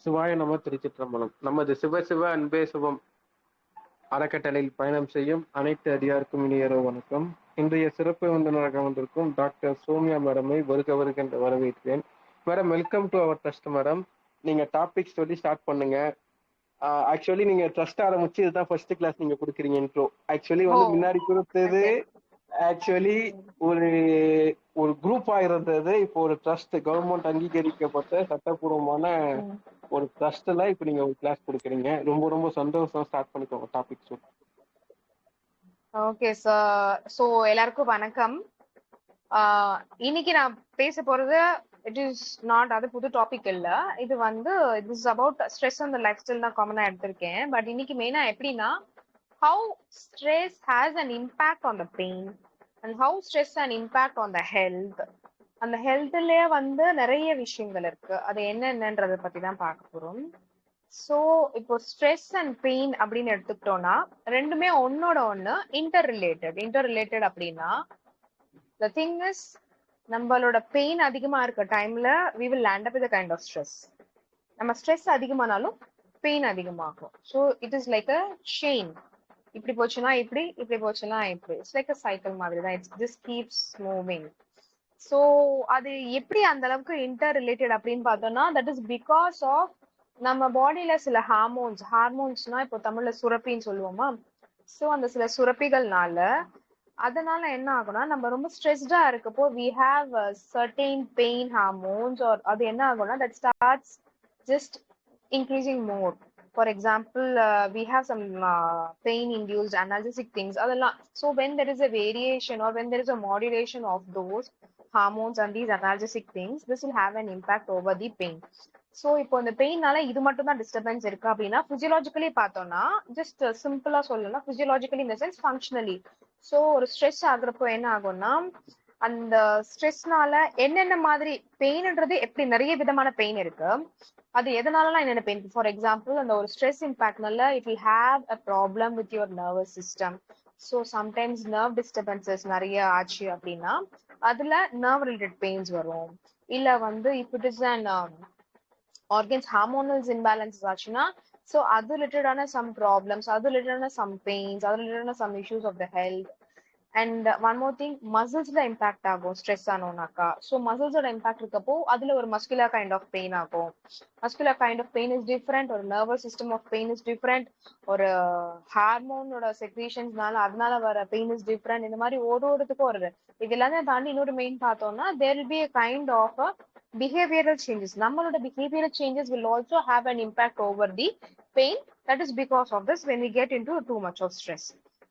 சிவாய நம திருச்சிற்றம்பலம். நமது சிவ சிவ அன்பே சிவம் அறக்கட்டளையில் பயணம் செய்யும் அனைத்து அடியாருக்கும் இனியரோ வணக்கம். இன்றைய சிறப்பு விருந்தினராக வந்திருக்கும் டாக்டர் சோமியா மேடமை வருக வருகின்ற வரவேற்கிறேன். Madam, welcome to our trust. Madam, நீங்க டாபிக் சொல்லி ஸ்டார்ட் பண்ணுங்க. ஆக்சுவலி நீங்க ட்ரஸ்ட் ஆரம்பிச்சு இதுதான் ஃபர்ஸ்ட் கிளாஸ் நீங்க கொடுக்குறீங்க இன்ட்ரோ. ஆக்சுவலி வந்து முன்னாடி கொடுத்தது ஆக்சுவலி ஒரு ஒரு குரூப்பா இருந்தது. இப்போ ஒரு ட்ரஸ்ட், கவர்மெண்ட் அங்கீகரிக்கப்பட்ட சட்டப்பூர்வமான ஒரு ட்ரஸ்ட்ல இப்போ நீங்க ஒரு கிளாஸ் கொடுக்குறீங்க. ரொம்ப ரொம்ப சந்தோஷம். ஸ்டார்ட் பண்ணிக்கோங்க டாபிக் சொல்லி. Okay sir. ஸோ எல்லாருக்கும் வணக்கம். இன்னைக்கு நான் பேச போறது இட் இஸ் நாட் அது புது டாபிக் இல்ல. இது வந்து இட் இஸ் அபவுட் ஸ்ட்ரெஸ் அந்த லைஃப் ஸ்டைல் தான் காமனா எடுத்திருக்கேன். பட் இன்னைக்கு மெயினா எப்படின்னா how stress has an impact on the pain and how stress and impact on the health. அந்த ஹெல்த்லயே வந்து நிறைய விஷயங்கள் இருக்கு. அது என்னென்னன்றதை பத்தி தான் பார்க்க போறோம். ஸோ இப்போ ஸ்ட்ரெஸ் அண்ட் பெயின் அப்படின்னு எடுத்துக்கிட்டோம்னா ரெண்டுமே ஒன்னோட ஒன்று இன்டர் ரிலேட்டட் அப்படின்னா த திங் இஸ் நம்மளோட பெயின் அதிகமா இருக்க டைம்ல we will land up with kind of stress. நம்ம ஸ்ட்ரெஸ் அதிகமானாலும் பெயின் அதிகமாகும். So it is like a chain. இப்படி போச்சுன்னா இப்படி போச்சுன்னா இப்படி. இட்ஸ் லைக் அ சைக்கிள் மாதிரி தான். It's just keeps moving. So அது எப்படி அந்த அளவுக்கு இன்டர் ரிலேட்டட் அப்படின்னு பார்த்தோம்னா தட் இஸ் பிகாஸ் ஆஃப் நம்ம பாடியில சில ஹார்மோன்ஸ்னா இப்போ தமிழ்ல சுரப்பின்னு சொல்லுவோமா. ஸோ அந்த சில சுரப்பிகள்னால அதனால என்ன ஆகும்னா நம்ம ரொம்ப ஸ்ட்ரெஸ்டா இருக்கப்போ we have certain pain hormones or அது என்ன ஆகும்னா that starts just increasing more. For example we have some pain induced analgesic things அதெல்லாம். So when there is a variation or when there is a modulation of those hormones and these analgesic things, this will have an impact over the pain. So இப்போ இந்த பெயின்னால இது மட்டும் தான் disturbance இருக்கு அப்படின்னா பிசியலாஜிக்கலி பார்த்தோம்னா just சிம்பிளா சொல்லலாம், பிசியலாஜிக்கலி இந்த சென்ஸ் ஃபங்க்ஷனலி. ஸோ ஒரு ஸ்ட்ரெஸ் ஆகுறப்போ என்ன ஆகும்னா அந்த ஸ்ட்ரெஸ்னால என்னென்ன மாதிரி பெயின்ன்றது எப்படி நிறைய விதமான பெயின் இருக்கு. அது எதனாலலாம் என்னென்ன பெயின். ஃபார் எக்ஸாம்பிள் அந்த ஒரு ஸ்ட்ரெஸ் இம்பாக்ட்னால it will have a problem with your nervous system. So sometimes nerve disturbances நிறைய ஆச்சு அப்படின்னா அதுல நர்வ் ரிலேட்டட் பெயின்ஸ் வரும். இல்ல வந்து if it is an organs hormonals imbalances ஆச்சுன்னா ஸோ அது ரிலேட்டடான சம் ப்ராப்ளம்ஸ், அது ரிலேட்டடான சம் பெயின்ஸ், அது ரிலேட்டடான some issues of the health. And one more thing, மசில்ஸ்ல இம்பாக்ட் ஆகும் ஸ்ட்ரெஸ் ஆனோம்னாக்கா. ஸோ மசில்ஸோட இம்பாக்ட் இருக்கப்போ அதுல ஒரு மஸ்குலர் கைண்ட் ஆஃப் பெயின் ஆகும். Muscular kind of pain is different, ஒரு nervous system of pain is different, ஒரு ஹார்மோனோட செக்ரீஷன்ஸ்னால அதனால வர பெயின் இஸ் டிஃப்ரெண்ட். இந்த மாதிரி ஒருத்துக்கும் வருது. இது எல்லாமே தாண்டி இன்னொரு மெயின் பார்த்தோம்னா there will be a kind of a behavioral changes. நம்மளோட behavioral changes will also have an impact over the pain. That is because of this when we get into too much of stress.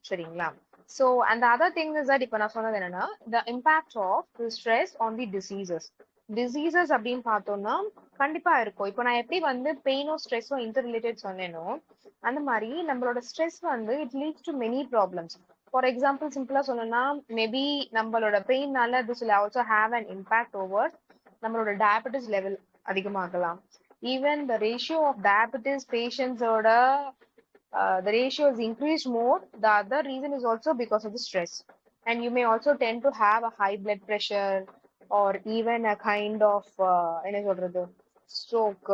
சரிங்களா? So and the other thing is that இப்ப நான் சொன்னது என்னன்னா the impact of the stress on the diseases அப்படின்னு பார்த்தோம்னா கண்டிப்பா இருக்கும். இப்போ நான் எப்படி வந்து பெயினோ ஸ்ட்ரெஸ்ஸோ இன்டர் ரிலேட்டட் சொன்னேனோ அந்த மாதிரி நம்மளோட ஸ்ட்ரெஸ் வந்து it leads to many problems. For example சிம்பிளா சொல்லணும்னா மேபி நம்மளோட பெயின்னால this will also have an impact over நம்மளோட டயபெட்டிஸ் லெவல் அதிகமாகலாம். Even the ratio of diabetes பேஷண்ட்ஸோட the ratio is increased more. The other reason is also because of the stress. And you may also tend to have a high blood pressure or even a kind of என்ன சொல்றது stroke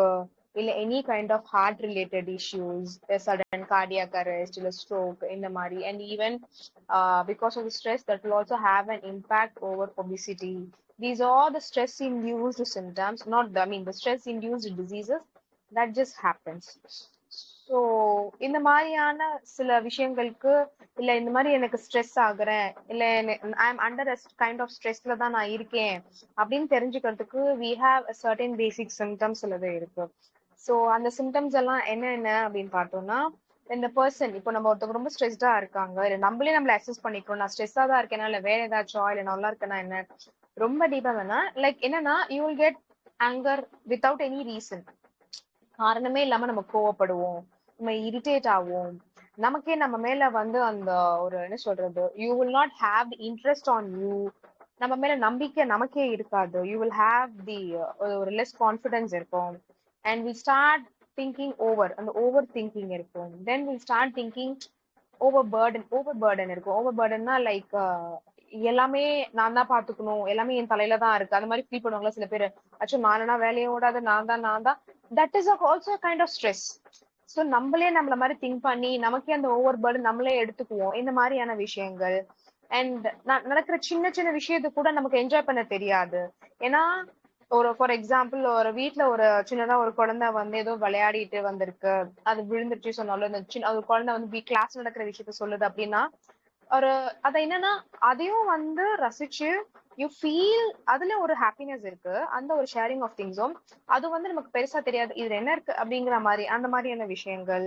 இல்ல any kind of heart related issues, a sudden cardiac arrest இல்ல stroke இந்த மாதிரி. And even because of the stress that will also have an impact over obesity. These are the stress induced symptoms, not the, I mean the stress induced diseases that just happens. So இந்த மாதிரியான சில விஷயங்களுக்கு இல்ல இந்த மாதிரி எனக்கு stress ஆகுறேன் இல்ல I am under kind of ஸ்ட்ரெஸ்ல தான் நான் இருக்கேன் அப்படின்னு தெரிஞ்சுக்கிறதுக்கு we have a certain basic symptoms சிலது இருக்கு. ஸோ அந்த சிம்டம்ஸ் எல்லாம் என்னென்ன அப்படின்னு பார்த்தோம்னா இந்த பர்சன் இப்போ நம்ம ஒருத்தவங்க ரொம்ப ஸ்ட்ரெஸ்டா இருக்காங்க இல்லை நம்மள அசஸ் பண்ணிக்கிறோம் நான் ஸ்ட்ரெஸ்ஸா தான் இருக்கேனா இல்லை வேற ஏதாச்சும் இல்லை நல்லா இருக்கேனா என்ன ரொம்ப டீப்பா வேணா லைக் என்னன்னா you will get anger without any reason. காரணமே இல்லாம நம்ம கோவப்படுவோம், நம்ம இரிட்டேட் ஆகும், நமக்கே நம்ம மேல வந்து அந்த ஒரு என்ன சொல்றது you will not have interest on you, நம்ம மேல நம்பிக்கை நமக்கே இருக்காது. யூ வில் ஹாவ் தி ஒரு லெஸ் கான்ஃபிடன்ஸ் இருக்கும். And we start thinking over, அந்த ஓவர் திங்கிங் இருக்கும். Then will start thinking over burden இருக்கும். ஓவர் பேர்டன்னா லைக் எல்லாமே நான் தான் பாத்துக்கணும், எல்லாமே என் தலையில தான் இருக்கு அந்த மாதிரி ஃபீல் பண்ணுவாங்களா சில பேர். ஆக்சுவலி நானா வேலையை ஓடாது, நான் தான் that is also a kind of stress. So நம்மளே நம்மள மாதிரி திங்க் பண்ணி நமக்கே அந்த ஓவர் பர்டன் நம்மளே எடுத்துக்குவோம் இந்த மாதிரியான விஷயங்கள். அண்ட் நடக்கிற சின்ன சின்ன விஷயத்தை கூட நமக்கு என்ஜாய் பண்ண தெரியாது. ஏன்னா ஒரு ஃபார் எக்ஸாம்பிள் ஒரு வீட்ல ஒரு சின்னதா ஒரு குழந்தை வந்து ஏதோ விளையாடிட்டு வந்திருக்கு, அது விழுந்துருச்சு சொன்னாலும் அந்த சின்ன ஒரு குழந்தை வந்து கிளாஸ் நடக்கிற விஷயத்த சொல்லுது அப்படின்னா ஒரு அத என்னன்னா அதையும் வந்து ரசிச்சு யூ ஃபீல் அதுல ஒரு ஹாப்பினஸ் இருக்கு. அந்த ஒரு ஷேரிங் ஆஃப் திங்ஸும் அது வந்து நமக்கு பெருசா தெரியாது இதுல என்ன இருக்கு அப்படிங்கிற மாதிரி அந்த மாதிரியான விஷயங்கள்.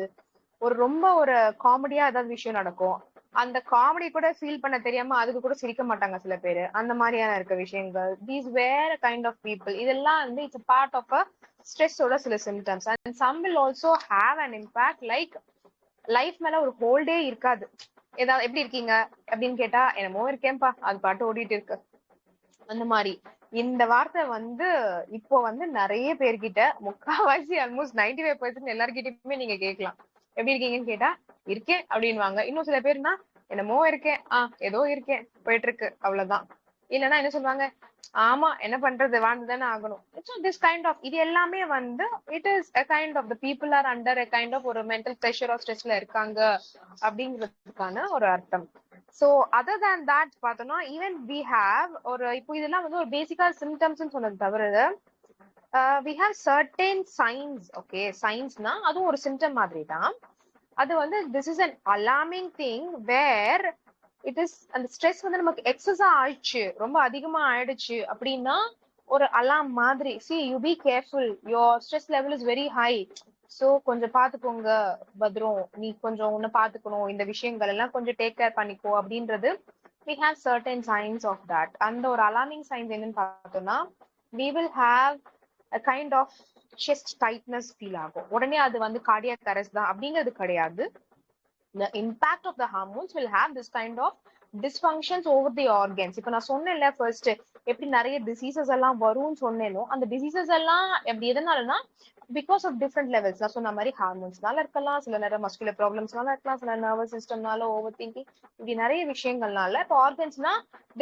ஒரு ரொம்ப ஒரு காமெடியா ஏதாவது விஷயம் நடக்கும், அந்த காமெடி கூட ஃபீல் பண்ண தெரியாம அதுக்கு கூட சிரிக்க மாட்டாங்க சில பேரு. அந்த மாதிரியான இருக்க விஷயங்கள், these were kind of people. இதெல்லாம் வந்து இட்ஸ் பார்ட் ஆஃப் அ ஸ்ட்ரெஸ்ஸோட சில symptoms. And some will also have an impact like life மேல ஒரு ஹோல்டே இருக்காது. ஏதாவது எப்படி இருக்கீங்க அப்படின்னு கேட்டா என்னமோ இருக்கேன்பா அது பாட்டு ஓடிட்டு இருக்கு அந்த மாதிரி. இந்த வார்த்தை வந்து இப்போ வந்து நிறைய பேர்கிட்ட முக்காவாசி ஆல்மோஸ்ட் 95% எல்லார்கிட்டயுமே நீங்க கேட்கலாம். எப்படி இருக்கீங்கன்னு கேட்டா இருக்கேன் அப்படின்வாங்க. இன்னும் சில பேர்னா என்னமோ இருக்கேன், ஏதோ இருக்கேன் போயிட்டு இருக்கு அவ்வளவுதான். இல்லைன்னா என்ன சொல்லுவாங்க, ஆமா என்ன பண்றது வாழ்ந்துதானே ஆகணும். இட்ஸ் திஸ் கைண்ட் ஆஃப் இது எல்லாமே வந்து it is a kind of the people are under a kind of ஒரு மென்டல் ப்ரெஷர் ஆர் ஸ்ட்ரெஸ்ல இருக்காங்க அப்படிங்கிறதுக்கான ஒரு அர்த்தம். சோ அதர் தேன் தட் பார்த்தோம்னா ஈவன் வி ஹாவ் ஒரு இப்போ இதெல்லாம் வந்து ஒரு பேசிக்கா சிம்டம்ஸ் சொன்னது தவிர we have certain signs. Okay, சைன்ஸ்னா அதுவும் ஒரு சிம்டம் மாதிரி தான். அது வந்து this is an alarming thing where it is அந்த ஸ்ட்ரெஸ் வந்து நமக்கு எக்ஸஸா ஆயிடுச்சு, ரொம்ப அதிகமா ஆயிடுச்சு அப்படின்னா ஒரு அலாம் மாதிரி. C you be careful, your stress level is very high, so கொஞ்சம் பாத்துக்கோங்க பத்ரம், நீ கொஞ்சம் உன்னை பாத்துக்கணும், இந்த விஷயங்கள் எல்லாம் கொஞ்சம் டேக் கேர் பண்ணிக்கோ அப்படின்றது. we have certain signs of that. அந்த ஒரு அலார்மிங் சைன்ஸ் என்னன்னு பார்த்தோம்னா we will have a kind of chest tightness feel ஆகும். உடனே அது வந்து cardiac arrest தான் அப்படிங்கிறது கிடையாது. the impact of the hormones will have this kind of dysfunctions over the organs. இப்ப நான் சொன்னேன்ல ஃபர்ஸ்ட் எப்படி நிறைய டிசீசஸ் எல்லாம் வரும்னு சொன்னேனோ அந்த டிசீசஸ் எல்லாம் எப்படி எதனாலனா பிகாஸ் ஆஃப் டிஃப்ரெண்ட் லெவல்ஸ். நான் சொன்ன மாதிரி ஹார்மோன்ஸ்னால இருக்கலாம், சில நேரம் மஸ்குலர் ப்ராப்ளம்ஸ்னால இருக்கலாம், சில நர்வஸ் சிஸ்டம்னால, ஓவர் திங்கிங், இப்படி நிறைய விஷயங்கள்னால இப்போ ஆர்கன்ஸ்னா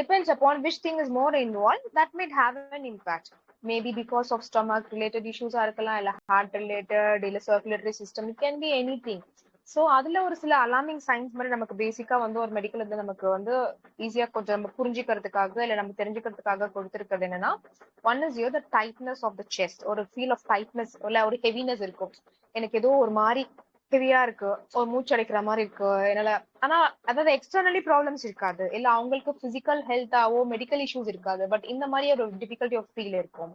depends upon which thing is more involve that might have an impact. Maybe because of stomach related இஷ்யூஸா இருக்கலாம், இல்ல ஹார்ட் ரிலேட்டட், இல்ல circulatory system, it can be anything. So அதுல ஒரு சில அலார்மிங் சைன்ஸ் மாதிரி நமக்கு பேசிக்கா வந்து ஒரு மெடிக்கல் வந்து நமக்கு வந்து ஈஸியா கொஞ்சம் நம்ம புரிஞ்சுக்கிறதுக்காக இல்ல நம்ம தெரிஞ்சுக்கிறதுக்காக கொடுத்திருக்கிறது என்னன்னா, one is the tightness of the chest. ஒரு ஃபீல் ஆஃப் டைட்னஸ் இல்ல ஒரு ஹெவினஸ் இருக்கும். எனக்கு ஏதோ ஒரு மாதிரி ஹெவியா இருக்கு, ஒரு மூச்சு அடைக்கிற மாதிரி இருக்கு என்னால. ஆனா அதாவது எக்ஸ்டர்னலி ப்ராப்ளம்ஸ் இருக்காது, இல்ல அவங்களுக்கு பிசிக்கல் ஹெல்த்தாவோ மெடிக்கல் இஷ்யூஸ் இருக்காது, பட் இந்த மாதிரி ஒரு டிஃபிகல்ட்டி ஆஃப் ஃபீல் இருக்கும்.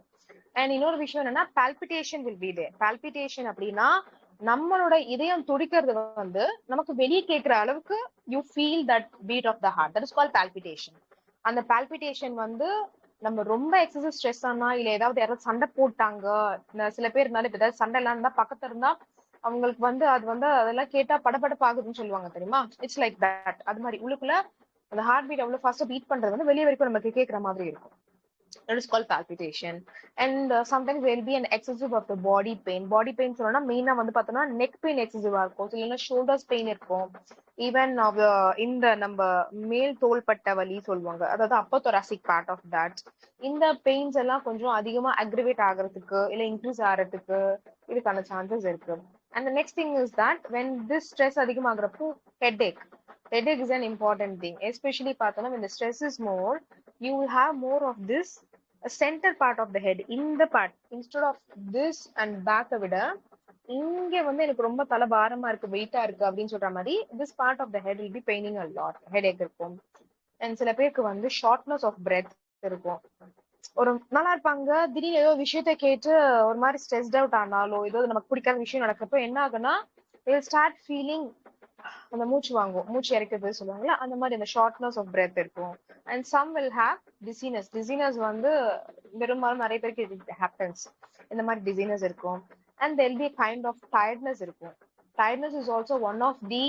அண்ட் இன்னொரு விஷயம் என்னன்னா palpitation will be there. Palpitation அப்படின்னா நம்மளோட இதயம் துடிக்கிறது வந்து நமக்கு வெளியே கேட்கிற அளவுக்கு you feel that beat of the heart, that is call palpitation. அந்த பால்பிட்டேஷன் வந்து நம்ம ரொம்ப எக்ஸசிவ் ஸ்ட்ரெஸ் ஆனா இல்ல யாராவது சண்டை போட்டாங்க, சில பேர் இருந்தாலும் இப்ப ஏதாவது சண்டை எல்லாம் இருந்தா பக்கத்துல இருந்தா அவங்களுக்கு வந்து அது வந்து அதெல்லாம் கேட்டா படபடப்பு ஆகுதுன்னு சொல்லுவாங்க தெரியுமா. It's like that. அது மாதிரி உள்ளுக்குள்ள அந்த ஹார்ட் பீட் அவ்வளவு ஃபாஸ்டா பீட் பண்றது வந்து வெளியே வரைக்கும் நமக்கு கேட்கிற மாதிரி இருக்கும். That is called palpitation. And sometimes there will be an excessive of the body pain. Body pain சொன்னா மெயினா வந்து பார்த்தோம்னா நெக் பெயின் எக்ஸசிவா இருக்கும், இல்லைன்னா ஷோல்டர்ஸ் பெயின் இருக்கும். ஈவன் இந்த நம்ம மேல் தோள்பட்ட வலி சொல்லுவாங்க, அதாவது அப்போ தொராசிக் பார்ட் ஆஃப் தட். இந்த பெயின்ஸ் எல்லாம் கொஞ்சம் அதிகமா அக்ரிவேட் ஆகிறதுக்கு இல்ல இன்க்ரீஸ் ஆகிறதுக்கு இதுக்கான சான்சஸ் இருக்கு. And next thing is that when this stress அதிகமாகிறப்போ headache. Headache is an important thing, especially பார்த்தோம்னா when the stress is more, you will have more of this center part of the head. இந்த part instead of this and back விட இங்க வந்து எனக்கு ரொம்ப தலை பாரமா இருக்கு, வெயிட்டா இருக்கு அப்படின்னு சொல்ற மாதிரி this part of the head will be paining a lot, headache இருக்கும். அண்ட் சில பேருக்கு வந்து ஷார்ட்னஸ் ஆஃப் பிரெத் இருக்கும். ஒரு நல்லா இருப்பாங்க, திடீர்னு ஏதோ விஷயத்த கேட்டு ஒரு மாதிரி ஸ்ட்ரெஸ்ட் அவுட் ஆனாலோ ஏதோ நமக்கு பிடிக்காத விஷயம் நடக்கிறப்போ என்ன ஆகுன்னா they will start feeling அந்த மூச்சு வாங்கும், மூச்சு இறக்கிறது சொல்லுவாங்களா, அந்த மாதிரி அந்த ஷார்ட்னஸ் ஆஃப் பிரெத் இருக்கும். And some will have dizziness. Dizziness வந்து பெரும்பாலும் நிறைய பேருக்கு இது ஹேப்பன்ஸ், இந்த மாதிரி டிசீனஸ் இருக்கும். And there be kind of tiredness இருக்கும். Tiredness is also one of the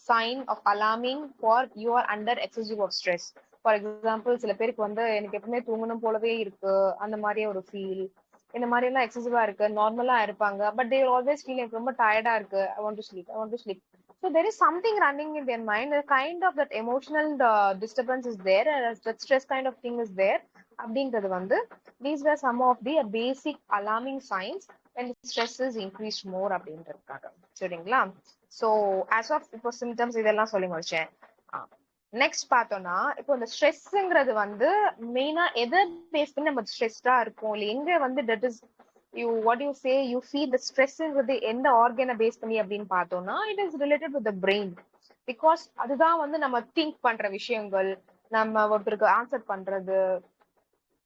sign of alarming for you are under excessive of stress. For example சில பேருக்கு வந்து எனக்கு எப்பவுமே தூங்கணும் போலவே இருக்கு அந்த மாதிரியே ஒரு ஃபீல், இந்த மாதிரி எல்லாம் எக்ஸசிவா இருக்கு. நார்மலா இருப்பாங்க, பட் they always feel எனக்கு ரொம்ப டயர்டா இருக்கு, I want to sleep, I want to sleep. So there is something running in their mind, a kind of that emotional disturbance is there, that stress kind of thing is there. அப்படிங்கிறது வந்து these were some of the basic alarming signs when stress is increased more அப்படின்றதுக்காக. சரிங்களா? So as of இப்போ symptoms இதெல்லாம் சொல்லி முடிச்சேன். Next பார்த்தோம்னா இப்போ இந்த ஸ்ட்ரெஸ்ங்கிறது வந்து மெயினா எதை பேஸ் பண்ணி நம்ம ஸ்ட்ரெஸ்டா இருக்கும் இல்ல எங்க வந்து that is you what you say you feel the ஸ்ட்ரெஸ்ங்கிறது எந்த ஆர்கனை பேஸ் பண்ணி அப்படின்னு பார்த்தோம்னா it is related with the brain. Because அதுதான் வந்து நம்ம திங்க் பண்ற விஷயங்கள், நம்ம ஒருத்தருக்கு ஆன்சர் பண்றது,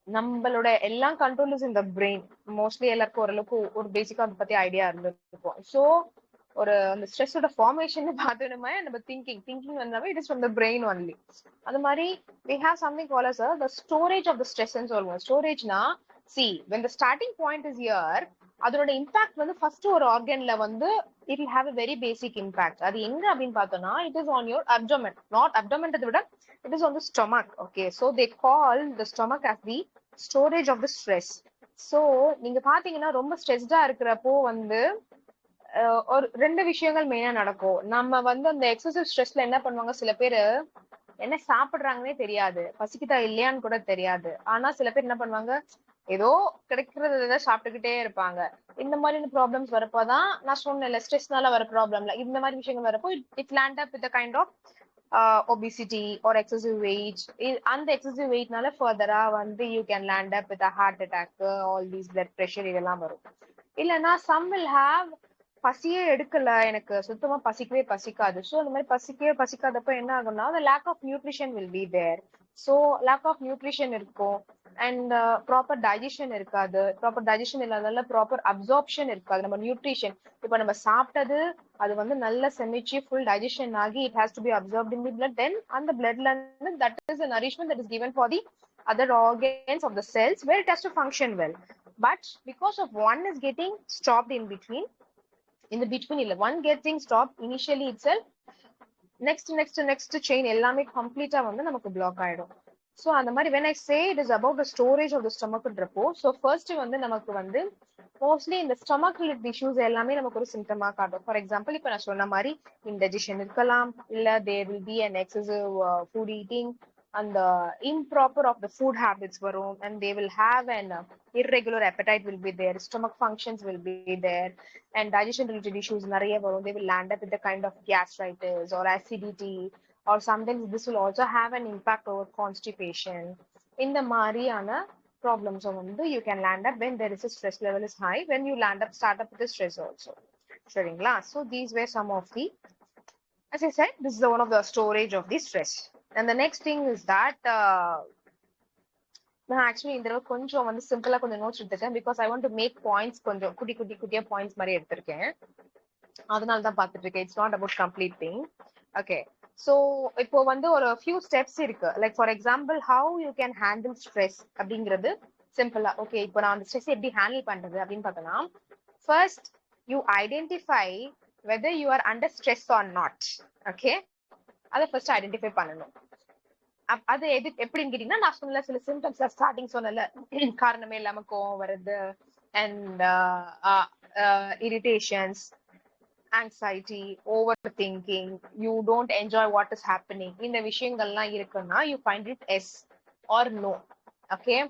நம்மளோட எல்லாம் கண்ட்ரோல் இஸ் இந்த பிரெயின். மோஸ்ட்லி எல்லாருக்கும் ஓரளவுக்கு ஒரு பேசிக்கா அதை பத்தி ஐடியா இருந்திருக்கும். ஸோ ஒரு அந்த ஸ்ட்ரெஸ்ஸோட ஃபார்மேஷன் பார்த்தோம்னா நம்ம திங்கிங் வந்தாவே it is from the brain only. அது மாதிரி we have something called as the storage of the stress ன்னு சொல்லுவோம். ஸ்டோரேஜ்னா see when the starting point is here, அதோட இம்பாக்ட் வந்து ஃபர்ஸ்ட் ஒரு ஆர்கன்ல வந்து it will have a very basic impact. அது எங்க அப்படின்னு பார்த்தோம்னா it is on your abdomen, not abdomen விட it is on the stomach. Okay, so they call the stomach as the storage of the stress. So நீங்க பாத்தீங்கன்னா ரொம்ப ஸ்ட்ரெஸ்டா இருக்கிறப்போ வந்து ஒரு ரெண்டு விஷயங்கள் மெயினா நடக்கும். நம்ம வந்து அந்த எக்ஸசிவ் ஸ்ட்ரெஸ்ல என்ன பண்ணுவாங்க, சில பேரு என்ன சாப்பிடுறாங்கன்னே தெரியாது, பசிக்குதா இல்லையான்னு கூட தெரியாது. ஆனா சில பேர் என்ன பண்ணுவாங்க, ஏதோ கிடைக்கிறத சாப்பிட்டுக்கிட்டே இருப்பாங்க. இந்த மாதிரி ப்ராப்ளம்ஸ் வரப்போதான் நான் சொன்னேன்ல ஸ்ட்ரெஸ்னால வர ப்ராப்ளம்ல இந்த மாதிரி விஷயங்கள் வரப்போ it land up with kind of obesity or excessive weight. அந்த excessive weightனால ஃபர்தரா வந்து you can land up with a heart attack, all these blood pressure இதெல்லாம் வரும். இல்லைன்னா some will have பசியே எடுக்கல, எனக்கு சுத்தமா பசிக்கவே பசிக்காது. ஸோ அந்த மாதிரி பசிக்கவே பசிக்காதப்ப என்ன ஆகும்னா the lack of nutrition will be there. So lack of nutrition இருக்கும் அண்ட் ப்ராப்பர் டைஜஷன் இருக்காது. ப்ராப்பர் டைஜஷன் இல்லாதனால ப்ராப்பர் அப்சார்ப்ஷன் இருக்காது. நம்ம நியூட்ரிஷன் இப்போ நம்ம சாப்பிட்டது அது வந்து நல்ல செமிச்சு ஃபுல் டைஜஷன் ஆகி it has to be absorbed in the blood. Then அந்த பிளட்ல இருந்து that is a nourishment that is given for the other organs of the cells where it has to function well. But because of one is getting stopped in between இல்ல one getting stopped initially itself, next chain எல்லாமே கம்ப்ளீட்டா வந்து நமக்கு black ஆயிடும். So அந்த மாதிரி when I say it is about the storage of the stomachன்றப்போ so first வந்து நமக்கு வந்து மோஸ்ட்லி இந்த ஸ்டொமக் ரிலேட்டட் இஷ்யூஸ் எல்லாமே நமக்கு ஒரு சிம்டமா காட்டும். ஃபார் எக்ஸாம்பிள் இப்ப நான் சொன்ன மாதிரி இன்டைஜஷன் இருக்கலாம், இல்ல there will be an excessive food eating, and the improper of the food habits varum, and they will have an irregular appetite will be there, stomach functions will be there, and digestion related issues nariya varum. They will land up with the kind of gastritis or acidity, or sometimes this will also have an impact over constipation. In the mariana problems வந்து you can land up when there is a stress level is high, when you start up with the stress also. சரிங்களா? So these were some of the, as I said, this is one of the storage of the stress. And the next thing is that நான் actually இந்த தடவை கொஞ்சம் வந்து சிம்பிளா கொஞ்சம் notes எடுத்துருக்கேன் because I want to make points, கொஞ்சம் குட்டியா பாயிண்ட்ஸ் மாதிரி எடுத்திருக்கேன். அதனால தான் பார்த்துட்டு இருக்கேன். It's not about complete thing. Okay, so இப்போ வந்து ஒரு ஃபியூ ஸ்டெப்ஸ் இருக்கு. Like for example how you can handle stress அப்படிங்கிறது சிம்பிளா. ஓகே, இப்போ நான் அந்த ஸ்ட்ரெஸ் எப்படி ஹேண்டில் பண்றது அப்படின்னு பார்த்தோம்னா, first you identify whether you are under stress R not. Okay, அதை ஃபர்ஸ்ட் ஐடென்டிஃபை பண்ணணும். அது எப்படின்னு கேட்டீங்கன்னா, நான் சொன்ன சில சிம்டம்ஸ் ஸ்டார்டிங் சொன்னல, காரணமே இல்லாம கோவம் வருது and irritations, anxiety, overthinking, you don't enjoy what is happening, இந்த விஷயங்கள்லாம் இருக்குன்னா you find it yes or no. Okay,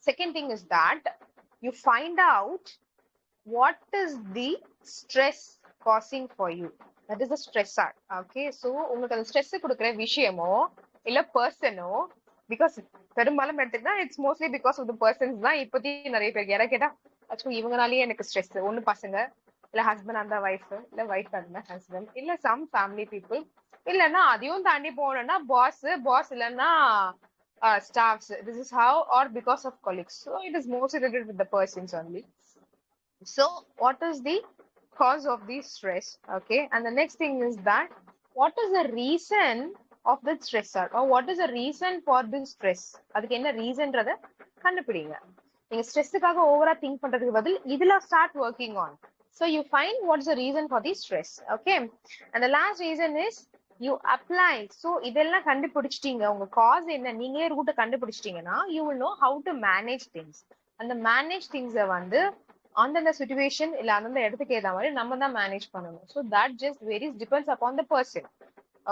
second thing is that you find out what is the stress causing for you, that is the stressor. Okay, so உங்களுக்கு அந்த stress கொடுக்குற விஷயமோ இல்ல பர்சனோ, because பெரும்பாலும் எடுத்துக்கிட்டா it's mostly because of the persons தான். இப்போதைக்கு நிறைய பேருக்கு யாரை கேட்டா ஆக்சுவலி இவங்கனாலேயே எனக்கு ஸ்ட்ரெஸ், ஒண்ணு பசங்க, இல்ல ஹஸ்பண்ட் அந்த ஒய்ஃப், இல்ல ஒய்ஃப் அந்த ஹஸ்பண்ட், இல்ல சம் ஃபேமிலி பீப்புள், இல்லைன்னா அதையும் தாண்டி போனோம்னா பாஸ் இல்லைன்னா staffs. This is how, or because of colleagues. So it is mostly related with the persons only. So what is the cause of the stress? Okay, and the next thing is that what is the reason of the stressor, or what is the reason for this stress? அதுக்கு என்ன ரீசன்றத கண்டுபிடிங்க. நீங்க ஸ்ட்ரெஸ்ஸுக்காக ஓவரா think பண்றதுக்கு பதில் இதுல start working on. So you find what's the reason for the stress. Okay, and the last reason is you apply. So இதெல்லாம் கண்டுபிடிச்சிட்டீங்க, உங்க காஸ் என்ன நீங்களே ரூட்டை கண்டுபிடிச்சிட்டீங்கன்னா you will know how to manage things. அந்த மேனேஜ் திங்ஸை வந்து அந்தந்த சிச்சுவேஷன் இல்ல அந்தந்த இடத்துக்கு ஏற்ற மாதிரி நம்ம தான் மேனேஜ் பண்ணணும். So that just varies, depends upon the person.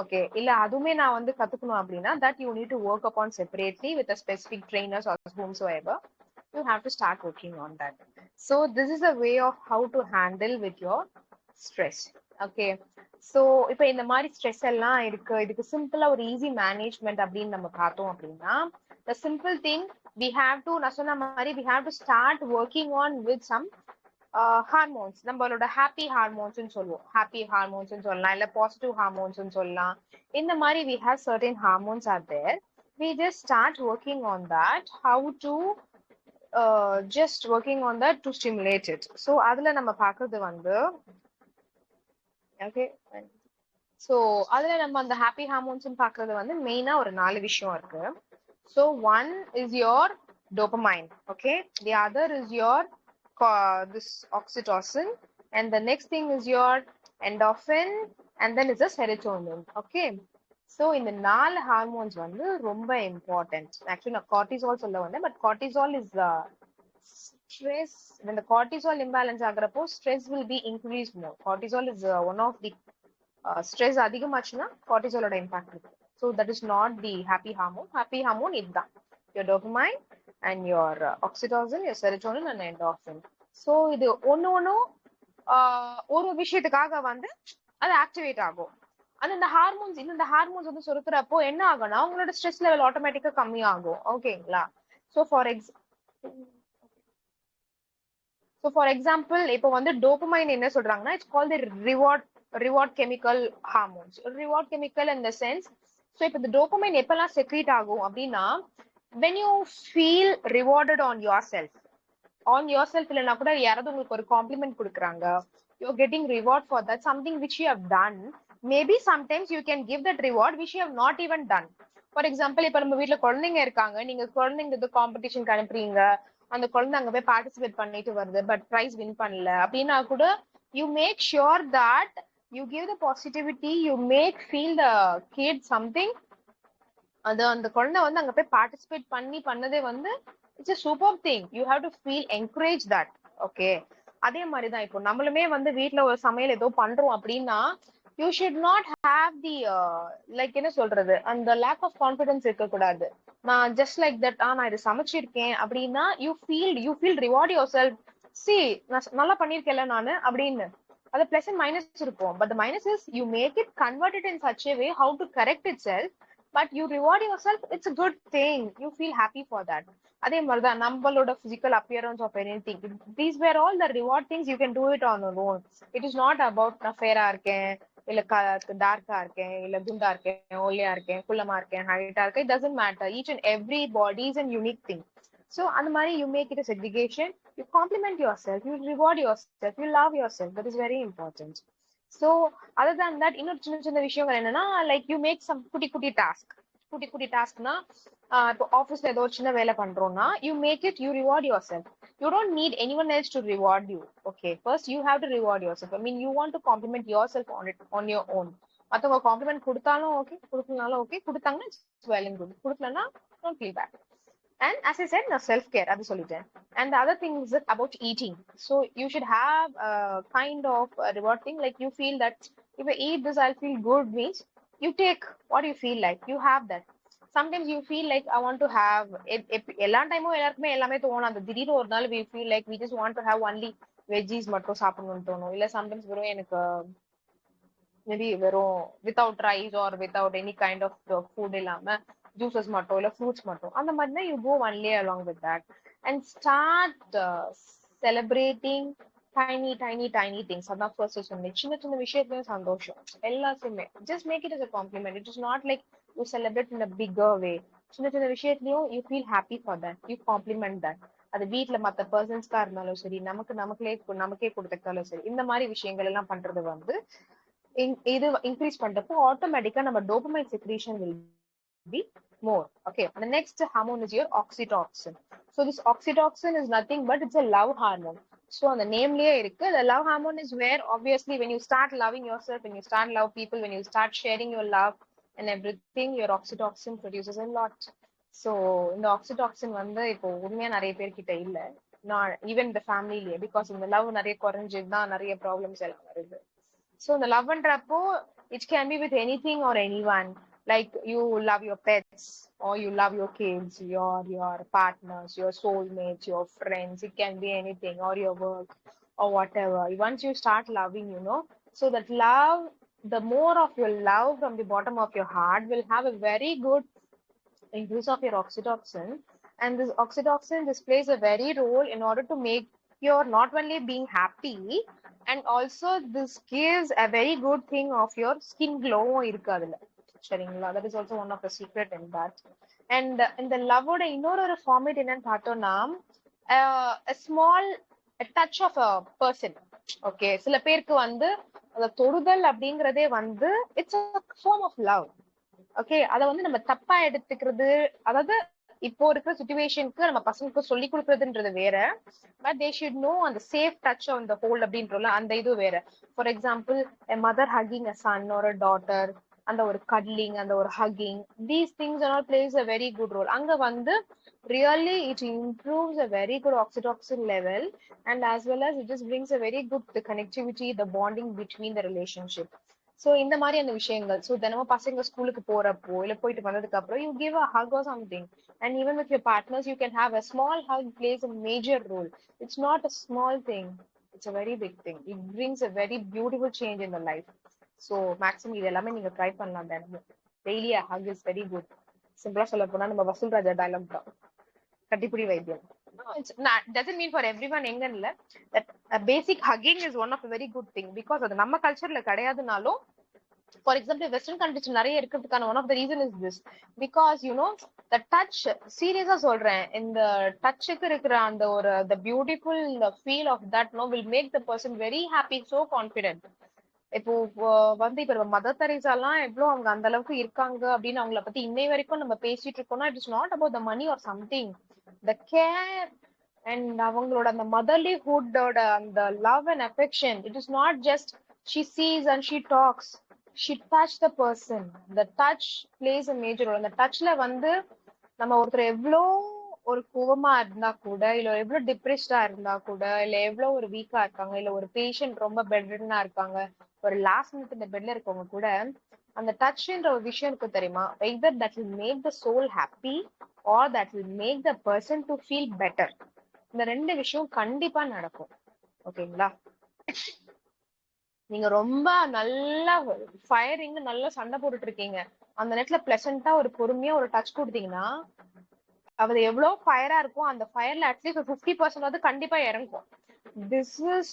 Okay, இல்ல அதுவுமே நான் வந்து கத்துக்கணும் அப்படின்னா that you need to work upon separately with a specific trainers or whomsoever. you have to start working on that. So this is a way of how to handle with your stress. Okay, so இப்போ இந்த மாதிரி stress எல்லாம் இருக்கு, இதுக்கு சிம்பிளா ஒரு easy management அப்படின்னு நம்ம பார்த்தோம் அப்படின்னா, the simple thing we have to, நான் சொன்ன மாதிரி we have to start working on with some hormones. நம்மளோட ஹாப்பி ஹார்மோன்ஸ் சொல்லுவோம், ஹாப்பி ஹார்மோன்ஸ் சொல்லலாம், இல்ல பாசிட்டிவ் ஹார்மோன்ஸ் சொல்லலாம். இந்த மாதிரி we have certain hormones are there. We just start working on that, how to just working on that to stimulate it. So அதுல நம்ம பார்க்கிறது வந்து, okay, so அதுல நம்ம அந்த ஹாப்பி ஹார்மோன்ஸ் பார்க்கிறது வந்து மெயினா ஒரு 4 விஷயம் இருக்கு. So one is your dopamine, okay, the other is your this oxytocin, and the next thing is your endorphin, and then is the serotonin. Okay, so இந்த 4 ஹார்மோன்ஸ் வந்து ரொம்ப இம்பார்ட்டன்ட். ஆக்சுவலி நான் கார்டிசால் சொல்ல வந்தேன், but cortisol is stress. When the cortisol imbalance ஆகுறப்போ stress will be increased more. Cortisol is one of the stress அதிகமாச்சுன்னா cortisolோட impact இருக்கு. So that is not the happy hormone. Happy hormone இதுதான், your dopamine and your oxytocin, your serotonin and endorphin. So இது ஒன்னும் ஒரு விஷயத்துக்காக வந்து அது activate ஆகும். அந்த இந்த ஹார்மோன்ஸ் வந்து சுரக்கிறப்போ என்ன ஆகும்னா உங்களோட ஸ்ட்ரெஸ் லெவல் ஆட்டோமேட்டிக்கா கம்மி ஆகும். ஓகேங்களா? ஸோ ஃபார் எக்ஸாம்பிள் இப்போ வந்து டோபமைன் என்ன சொல்றாங்கன்னா, it's call the reward chemical hormones. Reward chemical in the sense, so இப்போ இந்த டோபமைன் எப்பெல்லாம் செக்ரீட் ஆகும் அப்படின்னா, when you feel rewarded on yourself இல்லைன்னா கூட யாராவது உங்களுக்கு ஒரு காம்ப்ளிமெண்ட் கொடுக்குறாங்க, you're getting reward for that, something which you have done. Maybe sometimes you can give that reward which you have not even done. For example, இப்ப நம்ம வீட்டுல குழந்தைங்க இருக்காங்க, நீங்க குழந்தைங்க காம்படிஷனுக்கு அனுப்புறீங்க, அந்த குழந்தை அங்க போய் பார்ட்டிசிபேட் பண்ணிட்டு வருது, பட் பிரைஸ் வின் பண்ணல அப்படின்னா கூட you make sure that you give the positivity, you make feel the kid something. அது அந்த குழந்தை வந்து அங்க போய் பார்ட்டிசிபேட் பண்ணதே வந்து it's a superb thing. You have to feel encourage that. Okay, அதே மாதிரிதான் இப்போ நம்மளுமே வந்து வீட்டுல ஒரு சமையல் ஏதோ பண்றோம் அப்படின்னா, you should not have the like என்ன சொல்றது, அந்த lack of confidence இருக்கக்கூடாது. நான் just like that நான் இது சமைச்சிருக்கேன் அப்படின்னா you feel reward yourself. See, நான் நல்லா பண்ணிருக்கேன்ல நானு அப்படின்னு. அது பிளஸ் அண்ட் மைனஸ் இருக்கும், but the minus is you make it convert it in such a way how to correct itself, but you reward yourself. It's a good thing, you feel happy for that. அதே மாதிரிதான் நம்மளோட physical appearance of anything, these were all the reward things. You can do it on your own. It is not about நான் ஃபேரா இருக்கேன், இல்ல டார்க்கா இருக்கேன், இல்ல குண்டா இருக்கேன், ஒல்லியா இருக்கேன், குள்ளமா இருக்கேன், ஹைட்டா இருக்கேன். It doesn't matter. Each and every body is a unique thing. So அந்த மாதிரி you make it a segregation, you compliment yourself, you reward yourself, you love yourself. That is very important. So other than that, இன்னொரு சின்ன சின்ன விஷயங்கள் என்னன்னா, like you make some குட்டி டாஸ்க்னா, இப்போ ஆஃபீஸ்ல ஏதோ சின்ன வேலை பண்றோம்னா, you make it, you reward yourself. You don't need anyone else to reward you. Okay, first you have to reward yourself. I mean, you want to compliment yourself on your own. மத்தவங்க compliment கொடுத்தாலும் okay, கொடுக்கலனாலும் okay. கொடுத்தாங்கன்னா it's well and good, கொடுக்கலன்னா don't feel bad. And as I said, now self-care, அது சொல்லிட்டேன். And the other thing is about eating. So you should have a kind of a reward thing, like you feel that if I eat this, I'll feel good, means you take what you feel like, you have that. Sometimes you feel like I want to have, எல்லா டைமும் எல்லாருக்குமே எல்லாமே தோணும். அந்த திடீர்னு ஒரு நாள் we feel like we just want to have only veggies மட்டும் சாப்பிடணும்னு தோணும். இல்ல sometimes வெறும் எனக்கு மேபி வெறும் without rice or without any kind of food இல்லாம ஜூசஸ் மட்டும் இல்ல ஃப்ரூட்ஸ் மட்டும், அந்த மாதிரினா you go only along with that and start celebrating tiny things. அதான் ஃபர்ஸ்ட் சொன்னேன், சின்ன சின்ன விஷயத்துலயும் சந்தோஷம் எல்லாத்தையுமே. Just make it as a compliment. It is not like you celebrate in a bigger way. சின்ன சின்ன விஷயத்துலயும் you feel happy for that, you compliment that. அது வீட்டுல மத்த பர்சன்ஸ்க்கா இருந்தாலும் சரி, நமக்கே கொடுத்தாலும் சரி, இந்த மாதிரி விஷயங்கள் எல்லாம் பண்றது வந்து இது இன்க்ரீஸ் பண்றப்போ ஆட்டோமேட்டிக்கா நம்ம dopamine secretion will be more. Okay, and the next hormone is your oxytocin. So this oxytocin is nothing but it's a love hormone. So on the name liye irukku, the love hormone is where obviously when you start loving yourself, when you start love people, when you start sharing your love and everything, your oxytocin produces a lot. So இந்த oxytocin வந்து இப்போ உண்மையா நிறைய பேர்கிட்ட இல்ல, நான் even இந்த ஃபேமிலிலேயே, because இந்த லவ் நிறைய குறைஞ்சதுதான் நிறைய ப்ராப்ளம்ஸ் எல்லாம் வருது. So the love பண்றப்போ it can be with anything or anyone. Like you love your pets, or you love your kids, your partners, your soulmates, your friends. It can be anything, or your work, or whatever. Once you start loving, so that love, the more of your love from the bottom of your heart will have a very good increase of your oxytocin. And this oxytocin, this plays a very role in order to make your not only being happy, and also this gives a very good thing of your skin glow இருக்கு அதுல. சரிங்களா? That is also one of the secret in that. And இந்த லவ்வோட இன்னொரு format என்னன்னு பார்த்தோம்னா, a small a touch of a person. Okay, சில பேருக்கு வந்து அந்த தொடுதல் அப்படிங்கறதே வந்து it's a form of love. Okay, அத வந்து நம்ம தப்பா எடுத்துக்கிறது, அதாவது இப்போ இருக்கிற சுச்சுவேஷனுக்கு நம்ம பசங்களுக்கு சொல்லி கொடுக்கறதுன்றது வேற, பட் தே ஷுட் நோ அந்த safe touch on the whole அப்படின்றல அந்த இது வேற. For example mother hugging a son ஒரு டாட்டர், அந்த ஒரு கடலிங், அந்த ஒரு hugging, these things all plays a very good role. அங்க வந்து really it improves a very good oxytocin level, and as well as it just brings a very good the connectivity, the bonding between the relationship. So இந்த மாதிரியான விஷயங்கள், so தினமும் பசங்க ஸ்கூலுக்கு போறப்போ இல்ல போயிட்டு வந்ததுக்கு அப்புறம் you give a hug or something, and even with your partners you can have a small hug plays a major role. It's not a small thing, it's a very big thing. It brings a very beautiful change in the life. So maximum இது எல்லாமே நீங்க try பண்ணலாம் தினமும். Daily a hug is very good. சிம்பிளா சொல்ல போனா நம்ம வசூல் ராஜா டயலாக் தான், கட்டிப்புடி வைத்தியம். It's not, doesn't mean for everyone எங்க இல்ல, that a basic hugging is one of a very good thing, because அது நம்ம கல்ச்சர்ல கிடையாதுனாலும், for example western countries நிறைய இருக்கிறதுக்கான one of the reason is this, because the touch, சீரியஸா சொல்றேன், இந்த டச்சுக்கு இருக்கிற அந்த ஒரு the beautiful feel of that will make the person very happy, so confident. இப்போ வந்து இப்ப மதர் தெரேசா எல்லாம் எவ்வளவு அவங்க அந்த அளவுக்கு இருக்காங்க அப்படின்னு அவங்கள பத்தி இன்னை வரைக்கும் நம்ம பேசிட்டு இருக்கோம்னா, it is not about the money or something, the care and அவங்களோட அந்த மதர்லிஹுட்டோட அந்த love and affection. It is not just she sees and she talks, she touch the person. The touch plays a major role. அந்த டச்ல வந்து நம்ம ஒருத்தர் எவ்வளோ ஒரு கோவமா இருந்தா கூட, இல்ல எவ்வளவு டிப்ரெஸ்டா இருந்தா கூட, இல்ல எவ்வளவு ஒரு வீக்கா இருக்காங்க, இல்ல ஒரு பேஷண்ட் ரொம்ப பெட்ரிடனா இருக்காங்க, ஒரு லாஸ்ட் மினிட் இந்த பெட்ல இருக்கவங்க கூட அந்த டச்ன்ற ஒரு விஷயம் இருக்கு தெரியுமா, either that will make the soul happy or that will make the person to feel better. இந்த ரெண்டு விஷயம் கண்டிப்பா நடக்கும். ஓகேங்களா? நீங்க ரொம்ப நல்லா ஃபயரிங் நல்லா சண்டை போட்டுட்டு இருக்கீங்க, அந்த நேரத்துல பிளசண்டா ஒரு பொறுமையா ஒரு டச் கொடுத்தீங்கன்னா, அது எவ்வளவு ஃபயரா இருக்கும், அந்த ஃபயர்ல அட்லீஸ்ட் 50% வந்து கண்டிப்பா இறங்கும். This is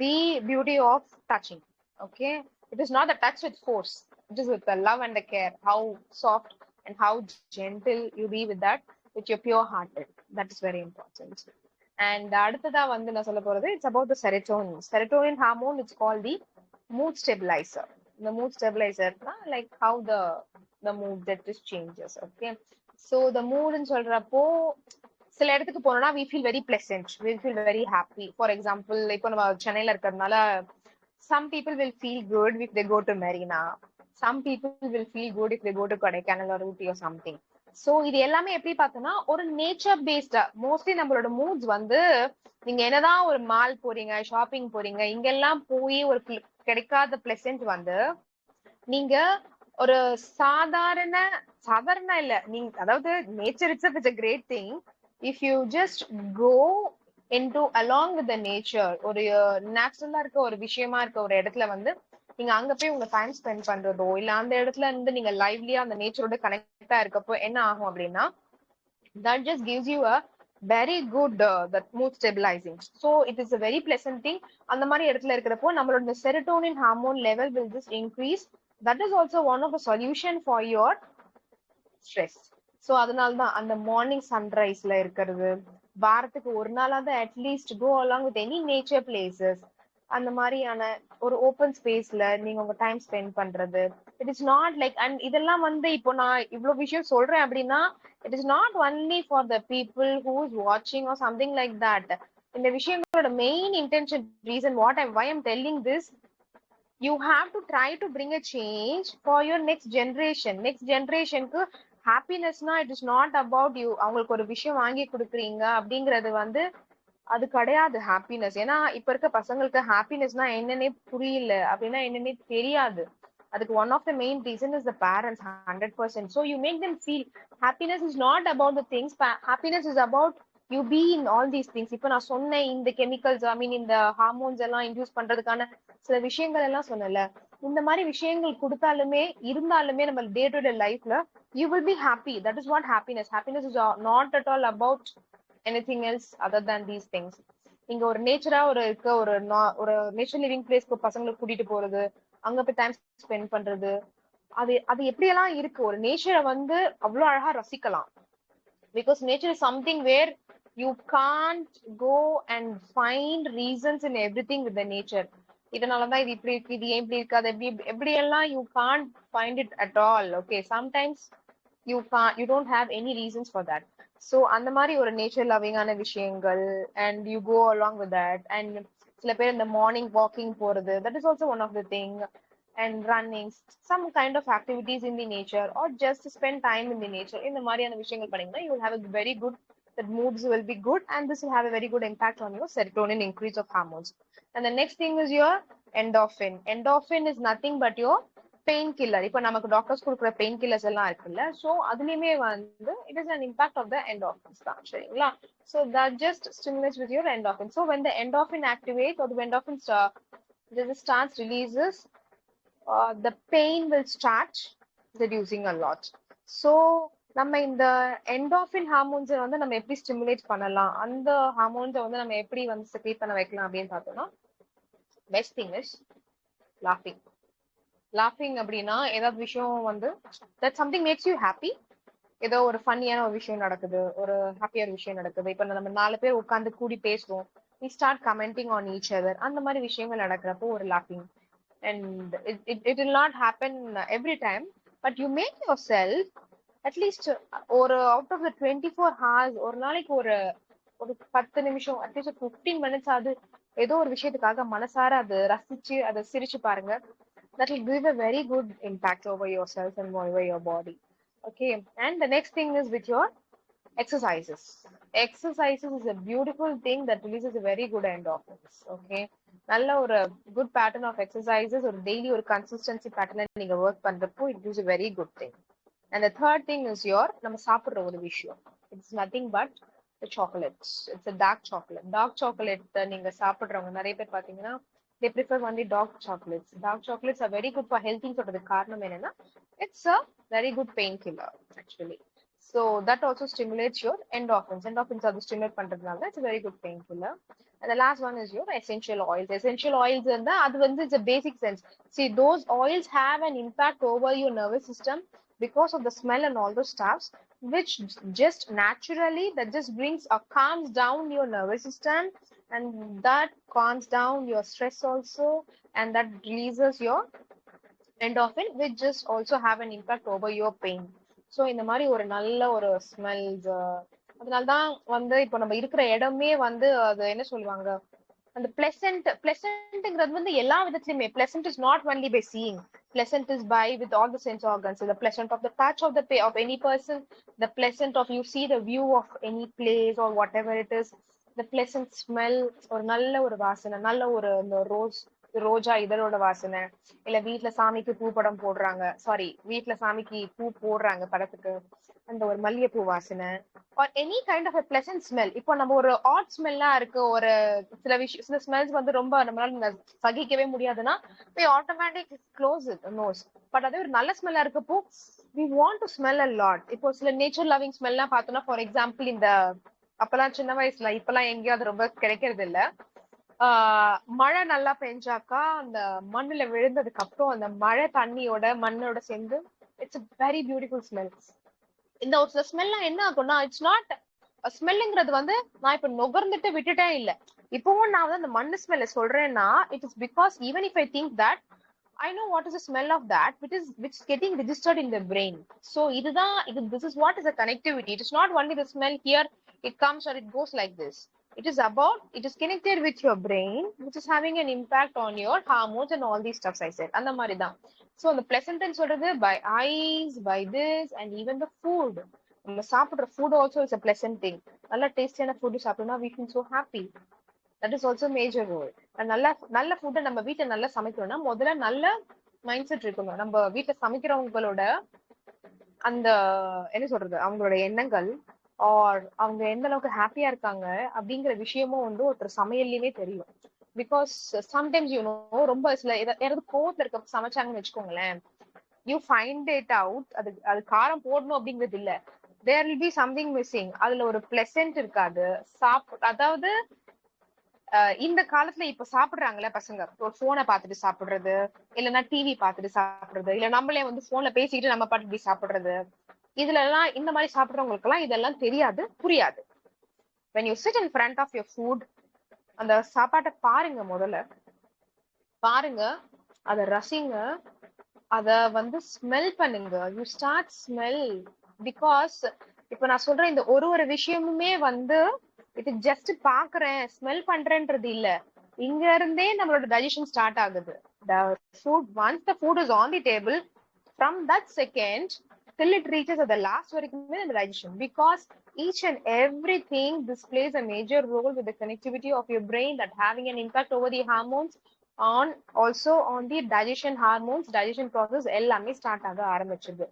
the beauty of touching. Okay, it is not the touch with force, it is with the love and the care, how soft and how gentle you be with that, with your pure hearted. That is very important. And அடுத்ததா வந்து நான் சொல்ல போறது, it's about the serotonin hormone. It's called the mood stabilizer. The mood stabilizer like how the mood that just changes. Okay, so the mood ன்னு சொல்றப்போ சில இடத்துக்கு போனோம்னா we feel very pleasant, we feel very happy. For example, இப்போ நம்ம சென்னையில இருக்கிறதுனால some people will feel good if they go to Marina, some people will feel good if they go to Kodaikanal or Ooty or something. So இது எல்லாமே எப்படி பார்த்தோம்னா ஒரு nature பேஸ்டா, mostly நம்மளோட மூட்ஸ் வந்து நீங்க என்னதான் ஒரு மால் போறீங்க, ஷாப்பிங் போறீங்க, இங்கெல்லாம் போய் ஒரு கிடைக்காத பிளசன்ட் வந்து நீங்க ஒரு சாதாரண இல்ல, நீங்க அதாவது nature it's a great thing. If you just go into along with the nature, ஒரு நேச்சுரலா இருக்க ஒரு விஷயமா இருக்க ஒரு இடத்துல வந்து நீங்க அங்க போய் உங்க டைம் ஸ்பெண்ட் பண்றதோ, இல்ல அந்த இடத்துல இருந்து நீங்க லைவ்லியா அந்த நேச்சரோட கனெக்டா இருக்கப்போ என்ன ஆகும் அப்படின்னா, that just gives you a very good that mood stabilizing. So it is a very pleasant thing. அந்த மாதிரி இடத்துல இருக்கிறப்போ நம்மளோட serotonin hormone level will just increase. That is also one of the solution for your stress. So அதனாலதான் அந்த morning சன்ரைஸ்ல இருக்கிறது, வாரத்துக்கு ஒரு நாளாவது at least go along with any nature places, அந்த மாதிரியான ஒரு ஓப்பன் ஸ்பேஸ்ல நீங்க உங்க டைம் ஸ்பெண்ட் பண்றது. It is not like, and இதெல்லாம் வந்து இப்போ நான் இவ்வளவு விஷயம் சொல்றேன் அப்படின்னா, it is not only for the people who is வாட்சிங் ஆர் சம்திங் லைக் தட். இந்த விஷயங்களோட main intention reason why I'm telling this, you have to try to bring a change for your next generationக்கு ஹாப்பினஸ்னா it is not about you. அவங்களுக்கு ஒரு விஷயம் வாங்கி கொடுக்குறீங்க அப்படிங்கறது வந்து அது கிடையாது ஹாப்பினஸ். ஏன்னா இப்ப இருக்க பசங்களுக்கு ஹாப்பினஸ்னா என்னன்னே புரியல, அப்படின்னா என்னன்னே தெரியாது. அதுக்கு one of the main reason is the parents 100%. So you make them feel happiness is not about the things. Happiness is about you be in all these things. இப்ப நான் சொன்ன இந்த கெமிக்கல்ஸ் இந்த ஹார்மோன்ஸ் எல்லாம் இன்டியூஸ் பண்றதுக்கான சில விஷயங்கள் எல்லாம் சொன்னல, இந்த மாதிரி விஷயங்கள் கொடுத்தாலுமே இருந்தாலுமே நம்ம டே டு டே லைஃப்ல you will be happy. That is what happiness is not at all about anything else other than these things. இங்க ஒரு நேச்சரா இருக்க ஒரு நேச்சர் லிவிங் பிளேஸ்க்கு பசங்களை கூட்டிட்டு போறது, அங்க போய் டைம் ஸ்பெண்ட் பண்றது, அது எப்படியெல்லாம் இருக்கு. ஒரு நேச்சரை அவ்வளவு அழகா ரசிக்கலாம். Because nature is something where you can't go and find reasons in everything with the nature. இதனாலதான் இது இப்படி இருக்கு, இது ஏன் இப்படி இருக்கு, அது எப்படியெல்லாம் you can't find it at all. Okay, sometimes you don't have any reasons for that. So அந்த மாதிரி ஒரு நேச்சர் லவ்விங்கான விஷயங்கள் and you go along with that. And சில பேர் இந்த மார்னிங் வாக்கிங் போறது, that is also one of the thing. And running, some kind of activities in the nature or just spend time in the nature. இந்த மாதிரியான விஷயங்கள் பண்ணீங்கன்னா you will have a very good, that moods will be good and this will have a very good impact on your serotonin increase of hormones. And the next thing is your endorphin. Endorphin is nothing but your pain killer. இப்ப நமக்கு doctors கொடுக்குற pain killers எல்லாம் இருக்குல்ல, so அதுலயுமே it is an impact of the endorphins தான், சரிங்களா? So that just stimulates with your endorphin. So when the endorphin activates or the endorphin starts releases, the pain will start reducing a lot. So நம்ம இந்த endorphin hormones நம்ம எப்படி stimulate பண்ணலாம், அந்த ஹார்மோன்ஸை நம்ம எப்படி செக்ரீட் பண்ண வைக்கலாம் அப்படின்னு பார்த்தோம்னா, பெஸ்ட் திங் இஸ் லாஃபிங். லாஃபிங் அப்படின்னா ஏதாவது விஷயம் that something makes you happy. ஏதோ ஒரு ஃபன்னியான ஒரு விஷயம் நடக்குது, ஒரு ஹாப்பியான விஷயம் நடக்குது. இப்ப நம்ம 4 பேர் உட்கார்ந்து கூடி பேசுறோம், we start commenting on each other. அந்த மாதிரி விஷயங்கள் நடக்கிறப்போ ஒரு லாஃபிங். And it will not happen every time, but you make yourself at least ஒரு out of the 24 hours ஒரு நாளைக்கு ஒரு 10 நிமிஷம் அட்லீஸ்ட் 15 minutes ஆகுது ஏதோ ஒரு விஷயத்துக்காக மனசார அது ரசிச்சு அதை சிரிச்சு பாருங்க. That will give a very good impact over yourself and over your body. Okay, and the next thing is with your exercises. Exercises is a beautiful thing that releases a very good endorphins. Okay, நல்ல ஒரு good pattern of exercises, ஒரு daily ஒரு consistency pattern நீங்க work பண்றப்போ it gives a very good thing. And the third thing is your நம்ம சாப்பிடுற ஒரு விஷயம். It's nothing but the chocolates. It's a dark chocolate. Dark chocolate நீங்க சாப்பிடுறவங்க நிறைய பேர் பாத்தீங்கன்னா they prefer only dark chocolates. Dark chocolates are very good for healthy சொல்றதுக்கு காரணம் என்னன்னா it's a very good painkiller actually. So that also stimulates your endorphins. Endorphins are stimulate பண்றதுனால it's a very good painkiller. And the last one is your essential oils. Essential oils அது it's a basic sense. See, those oils have an impact over your nervous system because of the smell and all those stuffs, which just naturally that just brings or calms down your nervous system, and that calms down your stress also, and that releases your endorphin, which just also have an impact over your pain. So இந்த மாதிரி ஒரு நல்ல ஒரு smells, அதனாலதான் இப்போ நம்ம இருக்கிற இடமே அது என்ன சொல்லுவாங்க, அந்த பிளசன்ட்ங்கிறது எல்லா விதத்திலுமே pleasant is not only by seeing, pleasant is by with all the sense organs. The pleasant of the touch of of any person, the pleasant of you see the view of any place or whatever it is, the pleasant smell, ஒரு நல்ல ஒரு வாசனை, நல்ல ஒரு ரோஜா இதழோட வாசனை, இல்ல வீட்டுல சாமிக்கு பூ படம் போடுறாங்க, சாரி வீட்டுல சாமிக்கு பூ போடுறாங்க படத்துக்கு, அந்த ஒரு மல்லிகைப்பூ வாசனை, or any kind of a pleasant smell. இப்போ நம்ம ஒரு ஆட் ஸ்மெல்லா இருக்கு, ஒரு சில ஸ்மெல்ஸ் ரொம்ப நம்மளால சகிக்கவே முடியாதுன்னா we automatically close it nose. But அதே ஒரு நல்ல ஸ்மெல்லா இருக்கப்போ we want to smell a lot. இப்போ சில நேச்சர் லவ்விங் ஸ்மெல்லாம் பார்த்தோம்னா, ஃபார் எக்ஸாம்பிள் இந்த அப்பெல்லாம் சின்ன வயசுல, இப்பெல்லாம் எங்கேயும் அது ரொம்ப கிடைக்கிறது இல்ல, மழை நல்லா பெஞ்சாக்கா அந்த மண்ணுல விழுந்ததுக்கு அப்புறம் அந்த மழை தண்ணியோட மண்ணோட சேர்ந்து இட்ஸ் வெரி பியூட்டிஃபுல் ஸ்மெல். இந்த ஒரு சில ஸ்மெல்லாம் என்ன ஆகும்னா, இட்ஸ் நாட் ஸ்மெல்லுங்கிறது நான் இப்ப நுகர்ந்துட்டு விட்டுட்டே இல்ல, இப்பவும் நான் அந்த மண்ணு ஸ்மெல்ல சொல்றேன்னா it is because even if I think that I know what is the smell of that, which is getting registered in the brain. So this is what is the connectivity. It is not only the smell here, it comes or it goes like this. It is connected with your brain, which is having an impact on your hormones and all these stuffs I said. And the marida. So the pleasant and sort of by eyes, by this, and even the food. The food also is a pleasant thing. Nalla tasty and food sapna, we feel so happy. That is also major role. And நல்ல ஃபுட்டை நம்ம வீட்டை நல்லா சமைக்கணும்னா முதல்ல நல்ல mind set இருக்கணும். நம்ம வீட்டுல சமைக்கிறவங்களோட அந்த என்ன சொல்றது, அவங்களோட எண்ணங்கள் ஆர் அவங்க எந்த அளவுக்கு ஹாப்பியா இருக்காங்க அப்படிங்கிற விஷயமும் வந்து ஒருத்தர் சமையல்லையுமே தெரியும். பிகாஸ் சம்டைம்ஸ் ரொம்ப சில யாராவது கோவத்துல இருக்க சமைச்சாங்கன்னு வச்சுக்கோங்களேன், யூ ஃபைண்ட் இட் அவுட். அது காரம் போடணும் அப்படிங்கிறது இல்ல, there will be something missing. அதுல ஒரு பிளசன்ட் இருக்காது. அதாவது இந்த காலத்துல இப்ப சாப்பிடுறாங்கல்ல பசங்க, ஒரு போனை பார்த்துட்டு சாப்பிடுறது, இல்லைன்னா டிவி பார்த்துட்டு சாப்பிடுறது, இல்ல நம்மளே வந்து போன்ல பேசிட்டு நம்ம பாட்டு சாப்பிடுறது, இதுல எல்லாம் இந்த மாதிரி சாப்பிடுறவங்களுக்கு எல்லாம் இதெல்லாம் தெரியாது, புரியாது. when you sit in front of your food, அந்த சாப்பாட்டை பாருங்க, முதல்ல பாருங்க, அத ரசிங்க, அத வந்து ஸ்மெல் பண்ணுங்க. You start smell. பிகாஸ் இப்ப நான் சொல்றேன், இந்த ஒரு விஷயமுமே வந்து இது ஜஸ்ட் பாக்குறேன் ஸ்மெல் பண்றேன்றது இல்ல, இங்க இருந்தே நம்மளோட டைஜஷன் ஸ்டார்ட் ஆகுது. the food, once the food is on the table, from that second till it reaches at the last varaikume the digestion, because each and everything this plays a major role with the connectivity of your brain, that having an impact over the hormones, on also on the digestion hormones, digestion process ellame start ஆக ஆரம்பிச்சிருது.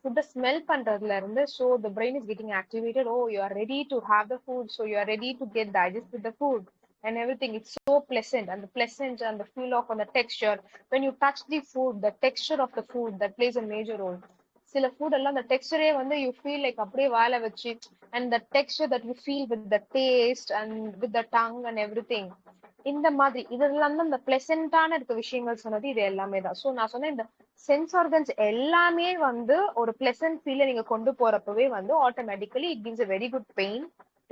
food smell பண்றதுல இருந்து, so the brain is getting activated. Oh, you are ready to have the food, so you are ready to get digested the food and everything. It's so pleasant, and the pleasant and the feel of on the texture when you touch the food, the texture of the food, that plays a major role. சில food எல்லாம் அந்த டெக்ஸ்டரே வந்து you feel like அப்படியே வாயில வச்சு, and the Dexter that you feel with the taste and with the tongue and everything. இந்த மாதிரி இதெல்லாம் தான் இந்த பிளசண்டான இருக்க விஷயங்கள் சொன்னது, இது எல்லாமே தான். ஸோ நான் சொன்ன இந்த சென்ஸ் ஆர்கன்ஸ் எல்லாமே வந்து ஒரு பிளசன்ட் ஃபீல நீங்க கொண்டு போறப்பவே வந்து automatically it gives a very good pain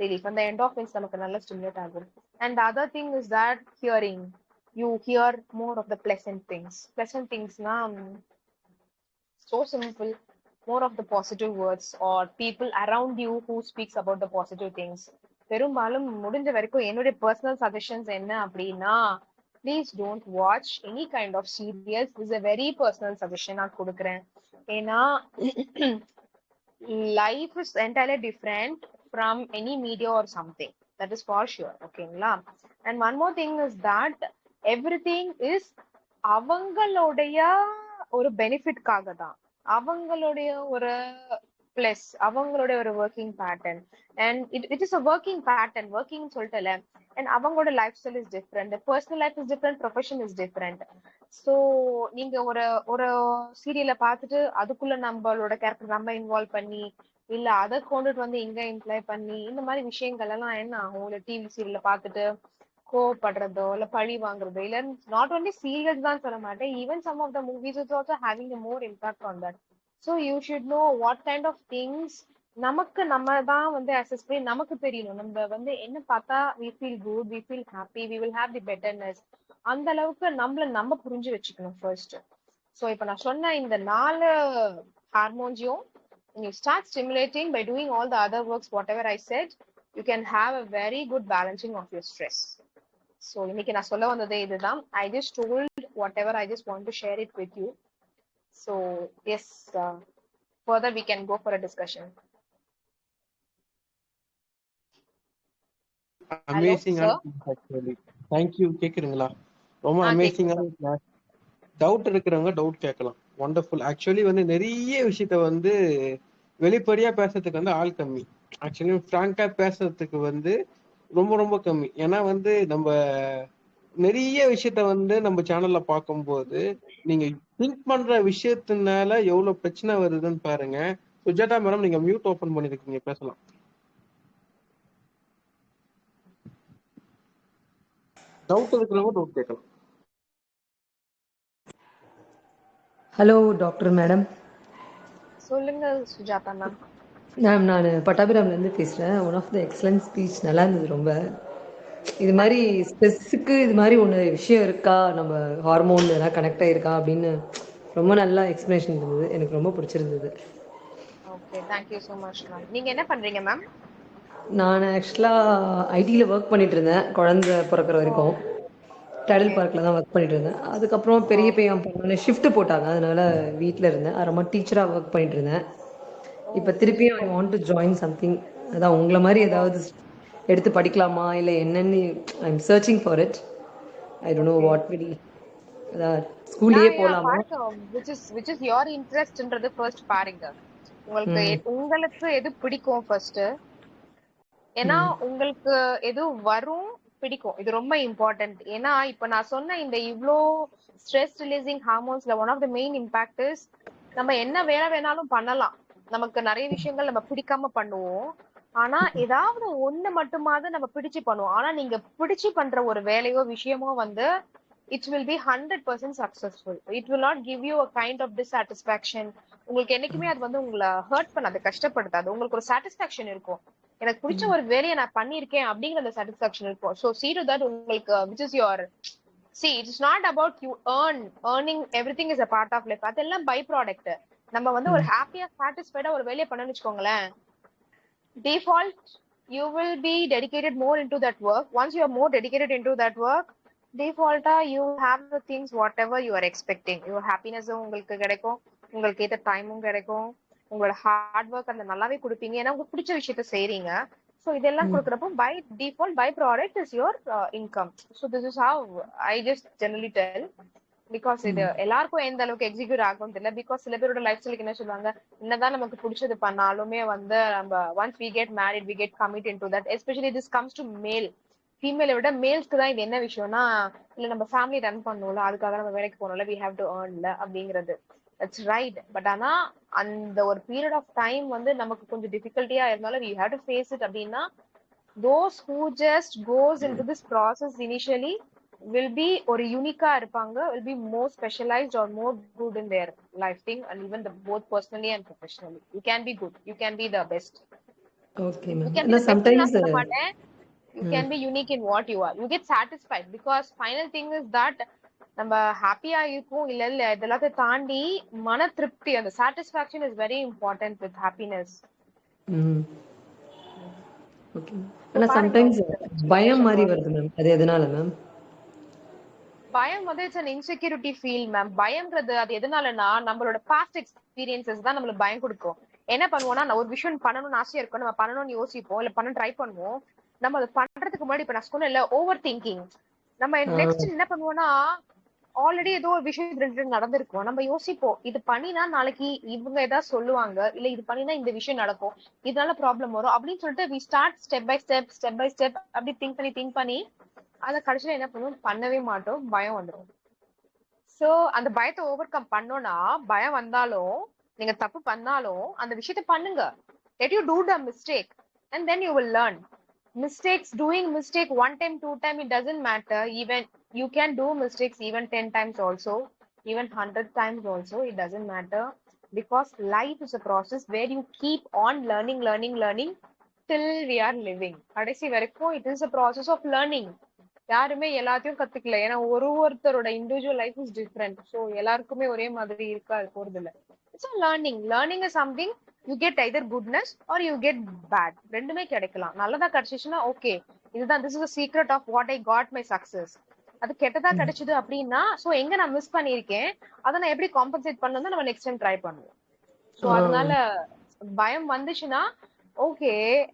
relief. அந்த என்டார்பின்ஸ் நமக்கு நல்லா ஸ்டிமுலேட் ஆகும். And other thing is that hearing, you hear more of the pleasant things. Pleasant things na so simple, more of the positive words or people around you who speaks about the positive things. பெரும்பாலும் முடிஞ்ச வரைக்கும் என்னுடைய personal suggestions என்ன அப்படின்னா, please don't watch any kind of serials. Is a very personal suggestion நான் கொடுக்குறேன். ஏன்னா life is entirely different from any media or something, that is for sure. ஓகேங்களா? and one more thing is that everything is அவங்களுடைய ஒரு பெனிஃபிட்காக தான், அவங்களுடைய ஒரு plus, அவங்களுடைய ஒரு working pattern. And it is a working pattern, working சொல்லிட்டல. And அவங்களோட life style is different, personal life is different, profession is different. So நீங்க ஒரு ஒரு சீரியலை பார்த்துட்டு அதுக்குள்ள நம்மளோட கேரக்டர் நம்ம இன்வால்வ் பண்ணி, இல்ல அதை கொண்டுட்டு வந்து இங்க இம்ப்ளை பண்ணி, இந்த மாதிரி விஷயங்கள் எல்லாம் என்ன ஆகும், இல்ல டிவி சீரியல்ல பார்த்துட்டு கோவப்படுறதோ இல்ல பழி வாங்குறதோ, இல்ல நாட் ஒன்லி சீரியல்ஸ் தான் சொல்ல மாட்டேன், even some of the movies is also having a more impact on that. So you should know what kind of things நமக்கு நம்ம தான் வந்து அசஸ் பண்ணி நமக்கு தெரியணும். நம்ம வந்து என்ன பார்த்தா we feel good, we feel happy, we will have the betterness. அந்த அளவுக்கு நம்மள நம்ம புரிஞ்சு வச்சுக்கணும் ஃபர்ஸ்ட். ஸோ இப்ப நான் சொன்ன இந்த 4 ஹார்மோன்ஸையும் you start stimulating by doing all the other works whatever I said, you can have a very good balancing of your stress. So இன்னைக்கு நான் சொல்ல வந்ததே இதுதான். I just told whatever, I just want to share it with you. So yes, further we can go for a discussion. அமேசிங்கான actually. Thank you. கேக்குறீங்களா? ரொம்ப அமேசிங்கான class. Doubt இருக்கிறவங்க டவுட் கேட்கலாம். வண்டர்ஃபுல். ஆக்சுவலி வந்து நிறைய விஷயத்த வந்து வெளிப்படையா பேசுறதுக்கு வந்து ஆள் கம்மி. ஆக்சுவலி ஃப்ராங்கா பேசுறதுக்கு வந்து ரொம்ப ரொம்ப கம்மி. ஏன்னா வந்து நம்ம நிறைய விஷயத்த வந்து நம்ம சேனல்ல பார்க்கும்போது நீங்க திங்க் பண்ற விஷயத்தினால எவ்வளவு பிரச்சனை வருதுன்னு பாருங்க. சுஜாதா மேடம், நீங்க மியூட் ஓபன் பண்ணிருக்கீங்க, பேசலாம். டவுட் இருக்கிறவங்க டவுட் கேட்கலாம். Hello doctor madam. சொல்லுங்க சுஜாதா மேம். மேம், நான் பட்டாபிராம்லேருந்து பேசுகிறேன். One of the excellent speech, நல்லா இருந்தது ரொம்ப. இது மாதிரி ஸ்ட்ரெஸ்ஸுக்கு இது மாதிரி ஒன்று விஷயம் இருக்கா, நம்ம ஹார்மோன் எல்லாம் கனெக்ட் ஆகிருக்கா அப்படின்னு ரொம்ப நல்லா எக்ஸ்பிளேஷன் இருந்தது, எனக்கு ரொம்ப பிடிச்சிருந்தது. Okay, thank you so much ma'am. நீங்க என்ன பண்றீங்க மேம்? நான் ஆக்சுவலாக ஐடியில் ஒர்க் பண்ணிட்டு இருந்தேன் குழந்தை பிறக்கிற வரைக்கும். டைடல் பார்க்கில் தான் ஒர்க் பண்ணிட்டு இருந்தேன். அதுக்கப்புறம் பெரிய பையன் பண்ணோன்னே ஷிஃப்ட் போட்டாங்க, அதனால வீட்டில் இருந்தேன். ரொம்ப டீச்சராக ஒர்க் பண்ணிட்டு இருந்தேன். இப்போ திருப்பியும் ஐ வாண்ட் டு ஜாயின் சம்திங். அதான் உங்களை மாதிரி ஏதாவது எடுத்து படிக்கலாமா இல்லை என்னன்னு I am searching for it. I don't know what will ஸ்கூல்லயே போலாமா? பாருங்க, which is your interestன்றது first பாருங்க. உங்களுக்கு ம் உங்களுக்கு எது பிடிக்கும் ஃபர்ஸ்ட். ஏன்னா ம் உங்களுக்கு எது வரும் பிடிக்கும், இது ரொம்ப இம்பார்ட்டன்ட். ஏன்னா இப்ப நான் சொன்ன இந்த இவ்ளோ ஸ்ட்ரெஸ் ரிலீசிங் ஹார்மோன்ஸ்ல one of the main impact is நம்ம என்ன வேலை வேணாலும் பண்ணலாம். நமக்கு நிறைய விஷயங்கள் நம்ம பிடிக்காம பண்ணுவோம். ஆனா ஏதாவது ஒண்ணு மட்டுமாவது நம்ம பிடிச்சு பண்ணுவோம். ஆனா நீங்க பிடிச்சு பண்ற ஒரு வேலையோ விஷயமோ வந்து it will be 100% successful. It will not give you a kind of dissatisfaction. உங்களுக்கு என்னைக்குமே அது வந்து உங்களை ஹர்ட் பண்ணாது, கஷ்டப்படுத்தாது. உங்களுக்கு ஒரு சாட்டிஸ்பாக்சன் இருக்கும். எனக்கு பிடிச்ச ஒரு வேலையை நான் பண்ணிருக்கேன் அப்படிங்கிற அந்த சாட்டிஸ்பாக்சன் இருக்கும். ஸோ see to that உங்களுக்கு which is your see it's not about you earning everything is a part of life. அதெல்லாம் பை ப்ராடக்ட். நம்ம வந்து ஒரு ஹாப்பியா சாட்டிஸ்ஃபைடா ஒரு வேலையை பண்ணணும்னு வச்சுக்கோங்களேன், default you will be dedicated more into that work. Once you are more dedicated into that work, default you have the things whatever you are expecting. Your happiness உங்களுக்கு கிடைக்கும், உங்களுக்கு ஏத்த டைமும் கிடைக்கும், உங்களோட ஹார்ட் ஒர்க் அந்த நல்லாவே கொடுப்பீங்க. ஏன்னா உங்களுக்கு பிடிச்ச விஷயத்த செய்றீங்க. ஸோ இதெல்லாம் கொடுக்குறப்போ by default by product is your income. So this is how I just generally tell. Because இது எல்லாருக்கும் எந்த அளவுக்கு எக்ஸிக்யூட் ஆகும் தெரியல. பிகாஸ் சில பேரோட லைஃப் ஸ்டைலுக்கு என்ன சொல்லுவாங்க, என்னதான் நமக்கு பிடிச்சது பண்ணாலுமே வந்து நம்ம once we get married we get commit in to that. Especially this comes to male. ஃபீமேலை விட மேல்ஸ்க்கு தான் இது என்ன விஷயம்னா, இல்ல நம்ம ஃபேமிலி ரன் பண்ணணும்ல, அதுக்காக நம்ம வேலைக்கு போகணும்ல, வி ஹேவ் டு ஏர்ன்ல அப்படிங்கிறது. That's right. பட் ஆனா அந்த ஒரு பீரியட் ஆஃப் டைம் வந்து நமக்கு கொஞ்சம் டிஃபிகல்ட்டியா இருந்தாலும் we have to face it. அப்படின்னா those who just goes into this process initially will be or unique இருப்பாங்க, will be more specialized or more good in their life thing, and even the both personally and professionally you can be good, you can be the best. Okay You ma'am. can be ஆனா the best ன்னு நான் sometimes சொல்ல மாட்டேன். You can be unique in what you are. You get satisfied because final thing is that நம்ம ஹாப்பியா இருக்கும் இல்ல இல்ல இதெல்லாத்தையும் தாண்டி மன திருப்தி, அந்த satisfaction is very important with happiness. Okay. ஆனா சம்டைம்ஸ் பயம் மாதிரி வருது மேம், அது எதனால மேம்? பயம் வந்து it's an insecurity feel ma'am. பயம்ன்றது அது எதனாலனா நம்மளோட பாஸ்ட் எக்ஸ்பீரியன்சஸ் தான் நம்மளுக்கு பயம் கொடுக்கும். என்ன பண்ணுவோம்னா, நான் ஒரு விஷயம் பண்ணணும்னு ஆசையா இருக்கும், நம்ம பண்ணணும்னு யோசிப்போம், இல்ல பண்ண ட்ரை பண்ணுவோம். நம்ம அதை பண்றதுக்கு முன்னாடி இப்ப நான் சொன்ன இல்ல ஓவர் திங்கிங், நம்ம நெக்ஸ்ட் என்ன பண்ணுவோம்னா ஆல்ரெடி ஏதோ ஒரு விஷயம் ரெண்டு நடந்திருக்கும், நம்ம யோசிப்போம் இது பண்ணினா நாளைக்கு இவங்க ஏதாவது சொல்லுவாங்க, இல்ல இது பண்ணினா இந்த விஷயம் நடக்கும், இதனால ப்ராப்ளம் வரும் அப்படின்னு சொல்லிட்டு we start step by step அப்படி திங்க் பண்ணி அத கடைசியில என்ன பண்ணுவோம், பண்ணவே மாட்டோம், பயம் வந்துடும். சோ அந்த பயத்தை ஓவர் கம் பண்ணோம்னா, பயம் வந்தாலும் நீங்க தப்பு பண்ணாலும் அந்த விஷயத்த பண்ணுங்க. let you do the mistake and then you will learn. Doing mistake one time, two time, it doesn't matter. Even you can do mistakes even 10 times also, even 100 times also, it doesn't matter. Because life is a process where you keep on learning till we are living. கடைசி வரைக்கும் it is a process of learning. யாருமே எல்லாத்தையும் கத்துக்கல, ஏன்னா ஒருத்தரோட individual life is different. So எல்லாருக்குமே ஒரே மாதிரி இருக்கா போறது இல்ல. It's learning is something you get either goodness or you get bad, ரெண்டுமே கிடைக்கலாம். நல்லதா கிடைச்சிச்சுன்னா ஓகே, இதுதான் this is secret of what I got my success. அது கெட்டதா கிடைச்சது அப்படின்னா, ஸோ எங்க நான் மிஸ் பண்ணிருக்கேன், அதை நான் எப்படி காம்பன்சேட் பண்ணணும் நம்ம நெக்ஸ்ட் டைம் ட்ரை பண்ணுவோம். ஸோ அதனால பயம் வந்துச்சுன்னா ஓகே,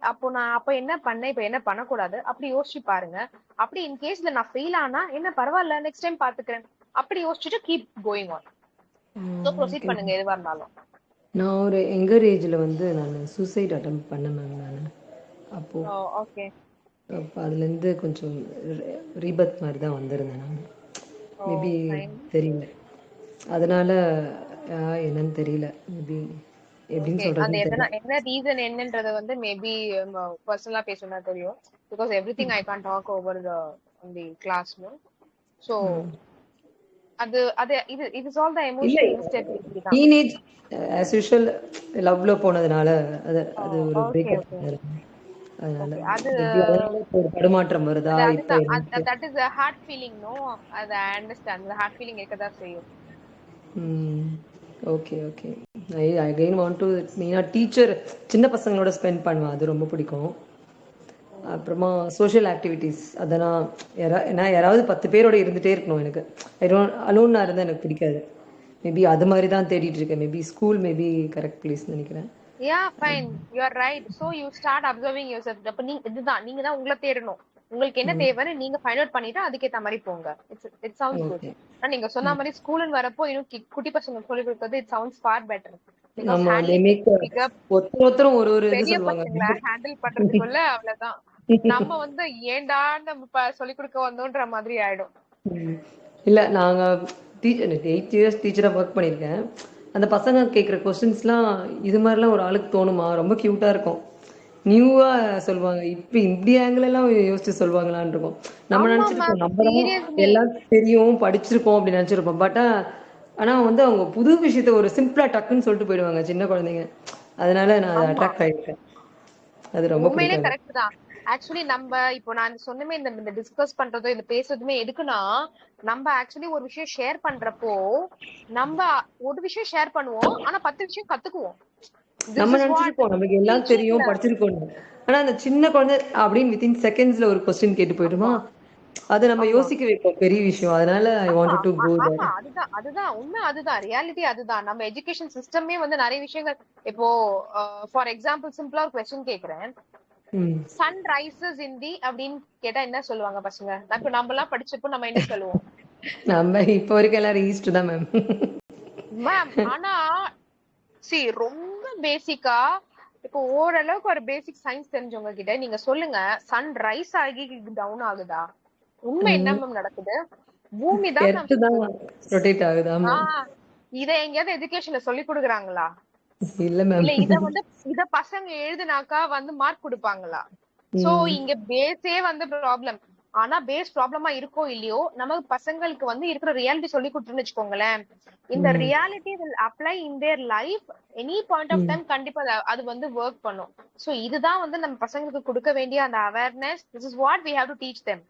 அப்ப என்ன பண்ணேன், இப்ப என்ன பண்ணக்கூடாது அப்படி யோசிச்சு பாருங்க. அப்படி இன் கேஸ்ல நான் ஃபெயில் ஆனா என்ன பரவாயில்ல, நெக்ஸ்ட் டைம் பாத்துக்கிறேன் அப்படி யோசிச்சுட்டு keep going on. So proceed பண்ணுங்க எதுவா இருந்தாலும். நான் ஒரு எங்கர் ஏஜ்ல வந்து நான் சூசைட் அட்டெம்ப்ட் பண்ணேன் மேம். நான் அப்போ ஓகே, அப்போ அதுலேருந்து கொஞ்சம் ரீபத் மாதிரி தான் வந்திருந்தேன் நான். மேபி தெரியல, அதனால என்னன்னு தெரியல, மேபி எப்படின்னு அந்த சொல்றதுன்னு தெரியல. என்ன ரீசன் என்னன்றது வந்து மேபி பர்சனலா பேசணும்னா தெரியும். Because everything I can't talk over the classroom. So அது அது இது is all the emotional instability தான். டீனேஜ் ஆஸ் யூஷுவல் லவ்ல போனதுனால அது ஒரு பிரேக்கப். அதனால அது ஒரு தடுமாற்றம் வருதா இப்போ? that is a hard feeling, no? அது I understand. the hard feeling இருக்கதா செய்யும். Okay okay. I again want to மெயினாக டீச்சர் சின்ன பசங்களோட ஸ்பெண்ட் பண்ணுவேன், அது ரொம்ப பிடிக்கும். அப்புறமா சோஷியல் ஆக்டிவிட்டீஸ் அதெல்லாம் நான் யாராவது 10 பேரோட இருந்துகிட்டே இருக்கணும் எனக்கு. அலோனாக இருந்தால் எனக்கு பிடிக்காது. மேபி அது மாதிரி தான் தேடிட்டு இருக்கேன். Maybe school maybe correct place நினைக்கிறேன். Yeah, fine. You are right. So you start observing yourself. அப்ப நீங்க தான் உங்களை தேடணும். உங்களுக்கு என்ன தேவைன்னு நீங்க ஃபைண்ட் அவுட் பண்ணிட்டு அதுக்கேத்த மாதிரி போங்க. It sounds good. ஓகே. ஆனா நீங்க சொன்ன மாதிரி ஸ்கூல்னு வரப்போ இன்னும் குட்டி பசங்க சொல்லி கொடுக்கிறது it sounds for better. Because ஆமா, they ஹேண்ட்லிங் make பெரிய ஒரு இது பெரிய சொல்லுவாங்க. பசங்களை ஹேண்டில் பண்றதுக்குள்ள அவ்வளவுதான். நம்ம வந்து ஏன்டா நம்ம சொல்லி கொடுக்க வந்தோன்ற மாதிரி ஆயிடும். இல்ல நாங்க 8 இயர்ஸ் டீச்சரா ஒர்க் பண்ணிருக்கேன். அந்த பசங்க கேக்குற கொஸ்டின்ஸ்லாம் இது மாதிரிலாம் ஒரு ஆளுக்கு தோணுமா? ரொம்ப கியூட்டா இருக்கும். நியூவா சொல்லுவாங்க. இப்ப இப்படி ஆங்கிள் எல்லாம் யோசிச்சு சொல்லுவாங்களான்னு இருக்கும். நம்ம ஆமா நினைச்சிருப்போம் மேம், நம்ம தான் சீரியஸ்லி. எல்லாம் தெரியும் படிச்சிருக்கோம் அப்படி நினைச்சிருப்போம். பட் ஆனா வந்து அவங்க புது விஷயத்த ஒரு சிம்பிளா டக்குன்னு சொல்லிட்டு போயிடுவாங்க சின்ன குழந்தைங்க. அதனால நான் அதை ஆமா, அட்ராக்ட் ஆயிருக்கேன். அது ரொம்ப உண்மையிலே பிடிக்கும். கரெக்ட் தான். ஆக்சுவலி நம்ம இப்போ நான் சொன்னமே இந்த டிஸ்கஸ் பண்றதோ இந்த பேசுறதுமே எதுக்குன்னா, நம்ம ஆக்சுவலி ஒரு விஷயம் ஷேர் பண்றப்போ நம்ம ஒரு விஷயம் ஷேர் பண்ணுவோம், ஆனா 10 விஷயம் கத்துக்குவோம். நம்ம திஸ் இஸ் வாட் நினைச்சிருப்போம் நமக்கு எல்லாம் தெரியும் டீச்சிங்ல. படிச்சிருக்கோம். ஆனா அந்த சின்ன குழந்தை அப்படின்னு வித்தின் செகண்ட்ஸ்ல ஒரு கொஸ்டின் கேட்டு போயிடுமா, ஆமா அதை நம்ம ஆமா யோசிக்க வைப்போம். பெரிய விஷயம். அதனால ஐ ஆமா வாண்டட் டு கோ ஆமா, தேர். அதுதான் உண்மை. அதுதான் ரியாலிட்டி. அதுதான் நம்ம எஜுகேஷன் சிஸ்டமே வந்து நிறைய விஷயங்கள். இப்போ ஃபார் எக்ஸாம்பிள் சிம்பிளா ஒரு கொஸ்டின் கேக்குறேன். சன் ரைசஸ் இன் தி அப்படின்னு கேட்டா என்ன சொல்லுவாங்க பசங்க? இப்ப நம்ம எல்லாம் படிச்சப்போ நம்ம என்ன சொல்லுவோம் நம்ம இப்ப வரைக்கும் எல்லாரும் ஈஸ்ட் தான் மேம். மேம்? ஆனா ரொம்ப பேசிக்கா இப்போ ஓரளவுக்கு ஒரு பேசிக் சயின்ஸ் தெரிஞ்சவங்க கிட்ட நீங்க சொல்லுங்க, சன் ரைஸ் ஆகி டவுன் ஆகுதா? உண்மை என்ன மேம் நடக்குது? பூமி தான் மேம் எர்த்து தான் சுத்துது. ரொட்டேட் ஆகுது. ஆமா. இத எங்கேயாவது எஜுகேஷன்ல சொல்லி கொடுக்குறாங்களா? இல்ல மேம். இல்ல இத பசங்க எழுதுனாக்கா வந்து மார்க் கொடுப்பாங்களா? சோ இங்க பேஸே வந்து ப்ராப்ளம். ஆனா பேஸ் ப்ராப்ளமா இருக்கோ இல்லையோ, நமக்கு பசங்களுக்கு வந்து இருக்கிற ரியாலிட்டி சொல்லி கொடுத்துன்னு வச்சுக்கோங்களேன், இந்த reality will apply in their life any point of time. கண்டிப்பா அது வந்து ஒர்க் பண்ணும். சோ இதுதான் வந்து நம்ம பசங்களுக்கு கொடுக்க வேண்டிய அந்த awareness. This is what we have to teach them.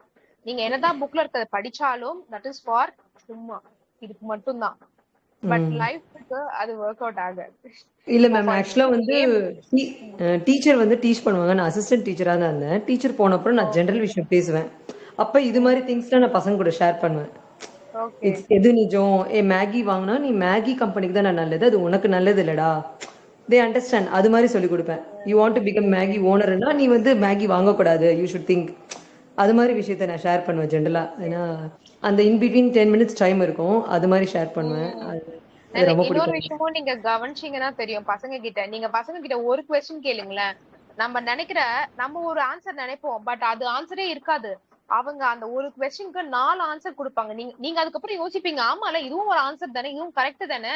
நீங்க என்னதான் புக்ல இருக்கிறத படிச்சாலும் தட் இஸ் ஃபார் சும்மா இதுக்கு மட்டும்தான். பட் லைஃப்க்கு அது ஒர்க் அவுட் ஆகாது. இல்ல மேம், ஆக்சுவலா வந்து டீச்சர் வந்து டீச் பண்ணுவாங்க. நான் அசிஸ்டன்ட் டீச்சரா தான் இருந்தேன். டீச்சர் போன அப்புறம் நான் ஜெனரல் விஷயம் பேசுவேன். அப்ப இது மாதிரி திங்ஸ்லாம் நான் பசங்க கூட ஷேர் பண்ணுவேன். எது நிஜம்? மேகி வாங்கினா நீ மேகி கம்பெனிக்கு தான் நல்லது, அது உனக்கு நல்லது இல்லடா. They understand. அது மாதிரி சொல்லி கொடுப்பேன். You want to become Maggi ஓனர்னா நீ வந்து மேகி வாங்கக்கூடாது, யூ ஷுட் திங்க். அது மாதிரி விஷயத்த நான் ஷேர் பண்ணுவேன் ஜென்ரலா. ஏன்னா அந்த இன்பிட்வீன் 10 minutes டைம் இருக்கும், அது மாதிரி ஷேர் பண்ணுவேன். அது ரொம்ப இன்னொரு பிடிக்கும். விஷயமும் நீங்க கவனிச்சீங்கன்னா தெரியும் பசங்க கிட்ட. நீங்க பசங்க கிட்ட ஒரு கொஸ்டின் கேளுங்களேன், நம்ம ஒரு ஆன்சர் நினைப்போம், பட் அது ஆன்சரே இருக்காது. அவங்க அந்த ஒரு கொஸ்டினுக்கு 4 ஆன்சர் கொடுப்பாங்க. நீங்க அதுக்கப்புறம் யோசிப்பீங்க, ஆமால இதுவும் ஒரு ஆன்சர் தானே, இதுவும் கரெக்ட் தானே,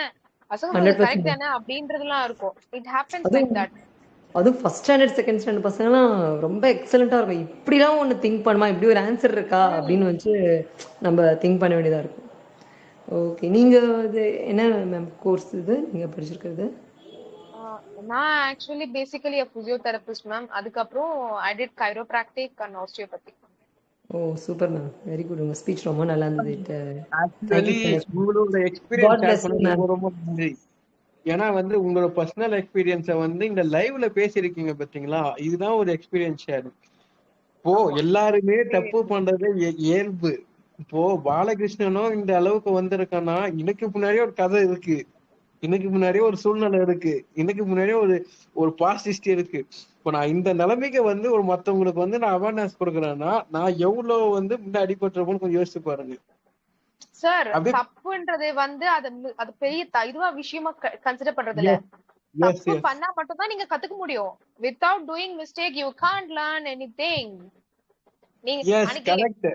பசங்க சொல்றது கரெக்ட் 100%. தானே அப்படின்றதுலாம் இருக்கும். It happens like that. அதுவும் ஃபர்ஸ்ட் ஸ்டாண்டர்ட் செகண்ட் ஸ்டாண்டர்ட் பசங்கலாம் ரொம்ப எக்ஸலண்டா இருக்கும். இப்படிலாம் ஒன்று திங்க் பண்ணுமா, இப்படி ஒரு ஆன்சர் இருக்கா அப்படின்னு வச்சு நம்ம திங்க் பண்ண வேண்டியதா இருக்கும். ஓகே. நீங்க இது என்ன மேம் கோர்ஸ் இது நீங்க படிச்சிருக்கிறது? நான் ஆக்சுவலி பேசிக்கலி பிசியோதெரபிஸ்ட் மேம். அதுக்கப்புறம் I did chiropractic and osteopathy. Oh super ma'am, very good. உங்க ஸ்பீச் ரொம்ப நல்லா இருந்தது. ஆக்சுவலி உங்களோட God experience share bless you பண்ணது மேம். ரொம்ப ரொம்ப நன்றி. ஏன்னா வந்து உங்களோட பர்சனல் எக்ஸ்பீரியன்ஸை வந்து இந்த லைவ்ல பேசியிருக்கீங்க பாத்தீங்களா, இதுதான் ஒரு எக்ஸ்பீரியன்ஸ் ஷேர். இப்போ எல்லாருமே தப்பு பண்றது இயல்பு. இப்போ பாலகிருஷ்ணனும் இந்த அளவுக்கு வந்திருக்கான்னா எனக்கு முன்னாடியே ஒரு கதை இருக்கு, எனக்கு முன்னாடியே ஒரு சூழ்நிலை இருக்கு, எனக்கு முன்னாடியே ஒரு பாஸ்ட் ஹிஸ்டரி இருக்கு. இப்போ நான் இந்த நிலைமைக்கு வந்து ஒரு மத்தவங்களுக்கு வந்து நான் அவேர்னஸ் கொடுக்குறேன்னா நான் எவ்வளவு வந்து முன்னாடி அடிபட்டுருப்போம்னு கொஞ்சம் யோசிச்சு பாருங்க. சார் அப்படியே தப்புன்றது வந்து அது பெரிய இதுவா விஷயமா கன்சிடர் பண்றது இல்ல. தப்பு பண்ணா மட்டும் தான் நீங்க கத்துக்க முடியும். Without doing mistake you can't learn anything. நீங்க அன்னைக்கு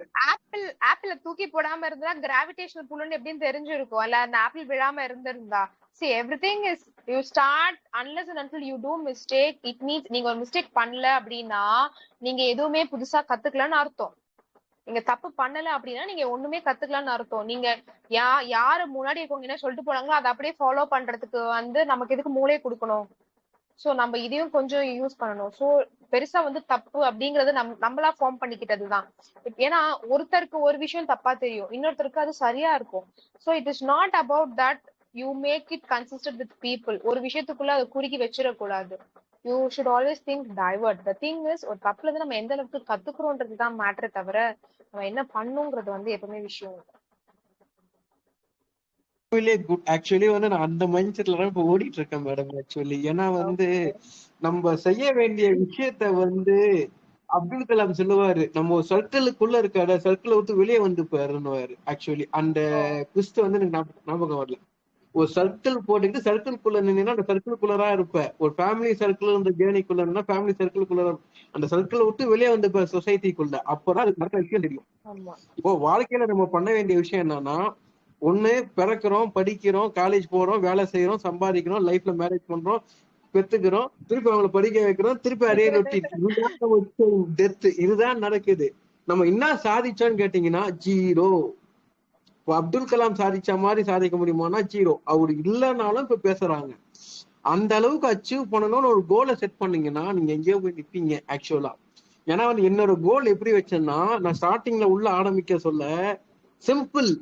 ஆப்பிள தூக்கி போடாம இருந்தா கிராவிடேஷனல் புல்லுன்னு எப்படின்னு தெரிஞ்சிருக்கும். அல்ல அந்த ஆப்பிள் விழாம இருந்திருந்தா. See, everything is you start unless and until you do mistake. It means நீங்க ஒரு மிஸ்டேக் பண்ணல அப்படின்னா நீங்க எதுவுமே புதுசா கத்துக்கலன்னு அர்த்தம். நீங்க தப்பு பண்ணல அப்படின்னா நீங்க ஒண்ணுமே கத்துக்கலாம்னு அர்த்தம். நீங்க யாரு முன்னாடி இருக்கவங்க என்ன சொல்லிட்டு போனாங்களோ அதை அப்படியே ஃபாலோ பண்றதுக்கு வந்து நமக்கு எதுக்கு மூளையை கொடுக்கணும்? சோ நம்ம இதையும் கொஞ்சம் யூஸ் பண்ணணும். சோ பெருசா வந்து தப்பு அப்படிங்கறது நம்மளா ஃபார்ம் பண்ணிக்கிட்டதுதான். ஏன்னா ஒருத்தருக்கு ஒரு விஷயம் தப்பா தெரியும், இன்னொருத்தருக்கு அது சரியா இருக்கும். So it is not about that you make it consistent with people. ஒரு விஷயத்துக்குள்ள அதை குறுக்கி வச்சிடக்கூடாது. You should always think diverted. The thing is ஒரு தப்புல இருந்து நம்ம எந்த அளவுக்கு கத்துக்கிறோன்றதுதான் மேட்டரை தவிர நம்ம என்ன பண்ணுங்கிறது வந்து எப்பவுமே விஷயம். ஆக்சுவலி வந்து நான் அந்த மைண்ட் செட்ல தான் இப்ப ஓடிட்டு இருக்கேன் மேடம். ஆக்சுவலி ஏன்னா வந்து நம்ம செய்ய வேண்டிய விஷயத்த வந்து அப்துல் கலாம் சொல்லுவாரு, நம்ம ஒரு சர்க்கிளுக்குள்ள இருக்காத சர்க்கிளை விட்டு வெளியே வந்து பாருன்னுவாரு. ஆக்சுவலி அந்த ட்விஸ்ட் வந்து எனக்கு ஞாபகம் வரல. ஒரு சர்க்கிள் போட்டுக்கிட்டு சர்க்கிள்குள்ள நின்னா அந்த சர்க்கிள்குள்ளதான் இருப்ப. ஒரு ஃபேமிலி சர்க்கிள் இந்த ஜேர்னிக்குள்ள இருந்தா ஃபேமிலி சர்க்கிள்குள்ள அந்த சர்க்கிளை விட்டு வெளியே வந்து சொசைட்டிக்குள்ள. அப்பதான் அதுக்கு நடக்கிற விஷயம் தெரியும். இப்போ வாழ்க்கையில நம்ம பண்ண வேண்டிய விஷயம் என்னன்னா, ஒண்ணு பிறக்கிறோம், படிக்கிறோம், காலேஜ் போறோம், வேலை செய்யறோம், சம்பாதிக்கிறோம், லைஃப்ல மேரேஜ் பண்றோம், பெத்துக்கிறோம், திருப்பி அவங்களை படிக்க வைக்கிறோம், திருப்பி அதே ரொட்டீன். இதுதான் நம்ம டெத். இதுதான் நடக்குது. நம்ம என்ன சாதிச்சோம்னு கேட்டீங்கன்னா ஜீரோ. அப்துல் கலாம் சாதிச்ச மாதிரி சாதிக்க முடியுமானா ஜீரோ. அவரு இல்லைனாலும் இப்ப பேசுறாங்க. அந்த அளவுக்கு அச்சீவ் பண்ணணும்னு ஒரு கோலை செட் பண்ணீங்கன்னா நீங்க எங்கேயோ போய் நிப்பீங்க ஆக்சுவலா. ஏன்னா வந்து என்னோட கோல் எப்படி வச்சேன்னா, நான் ஸ்டார்டிங்ல உள்ள ஆரம்பிக்க சொல்ல சிம்பிள்,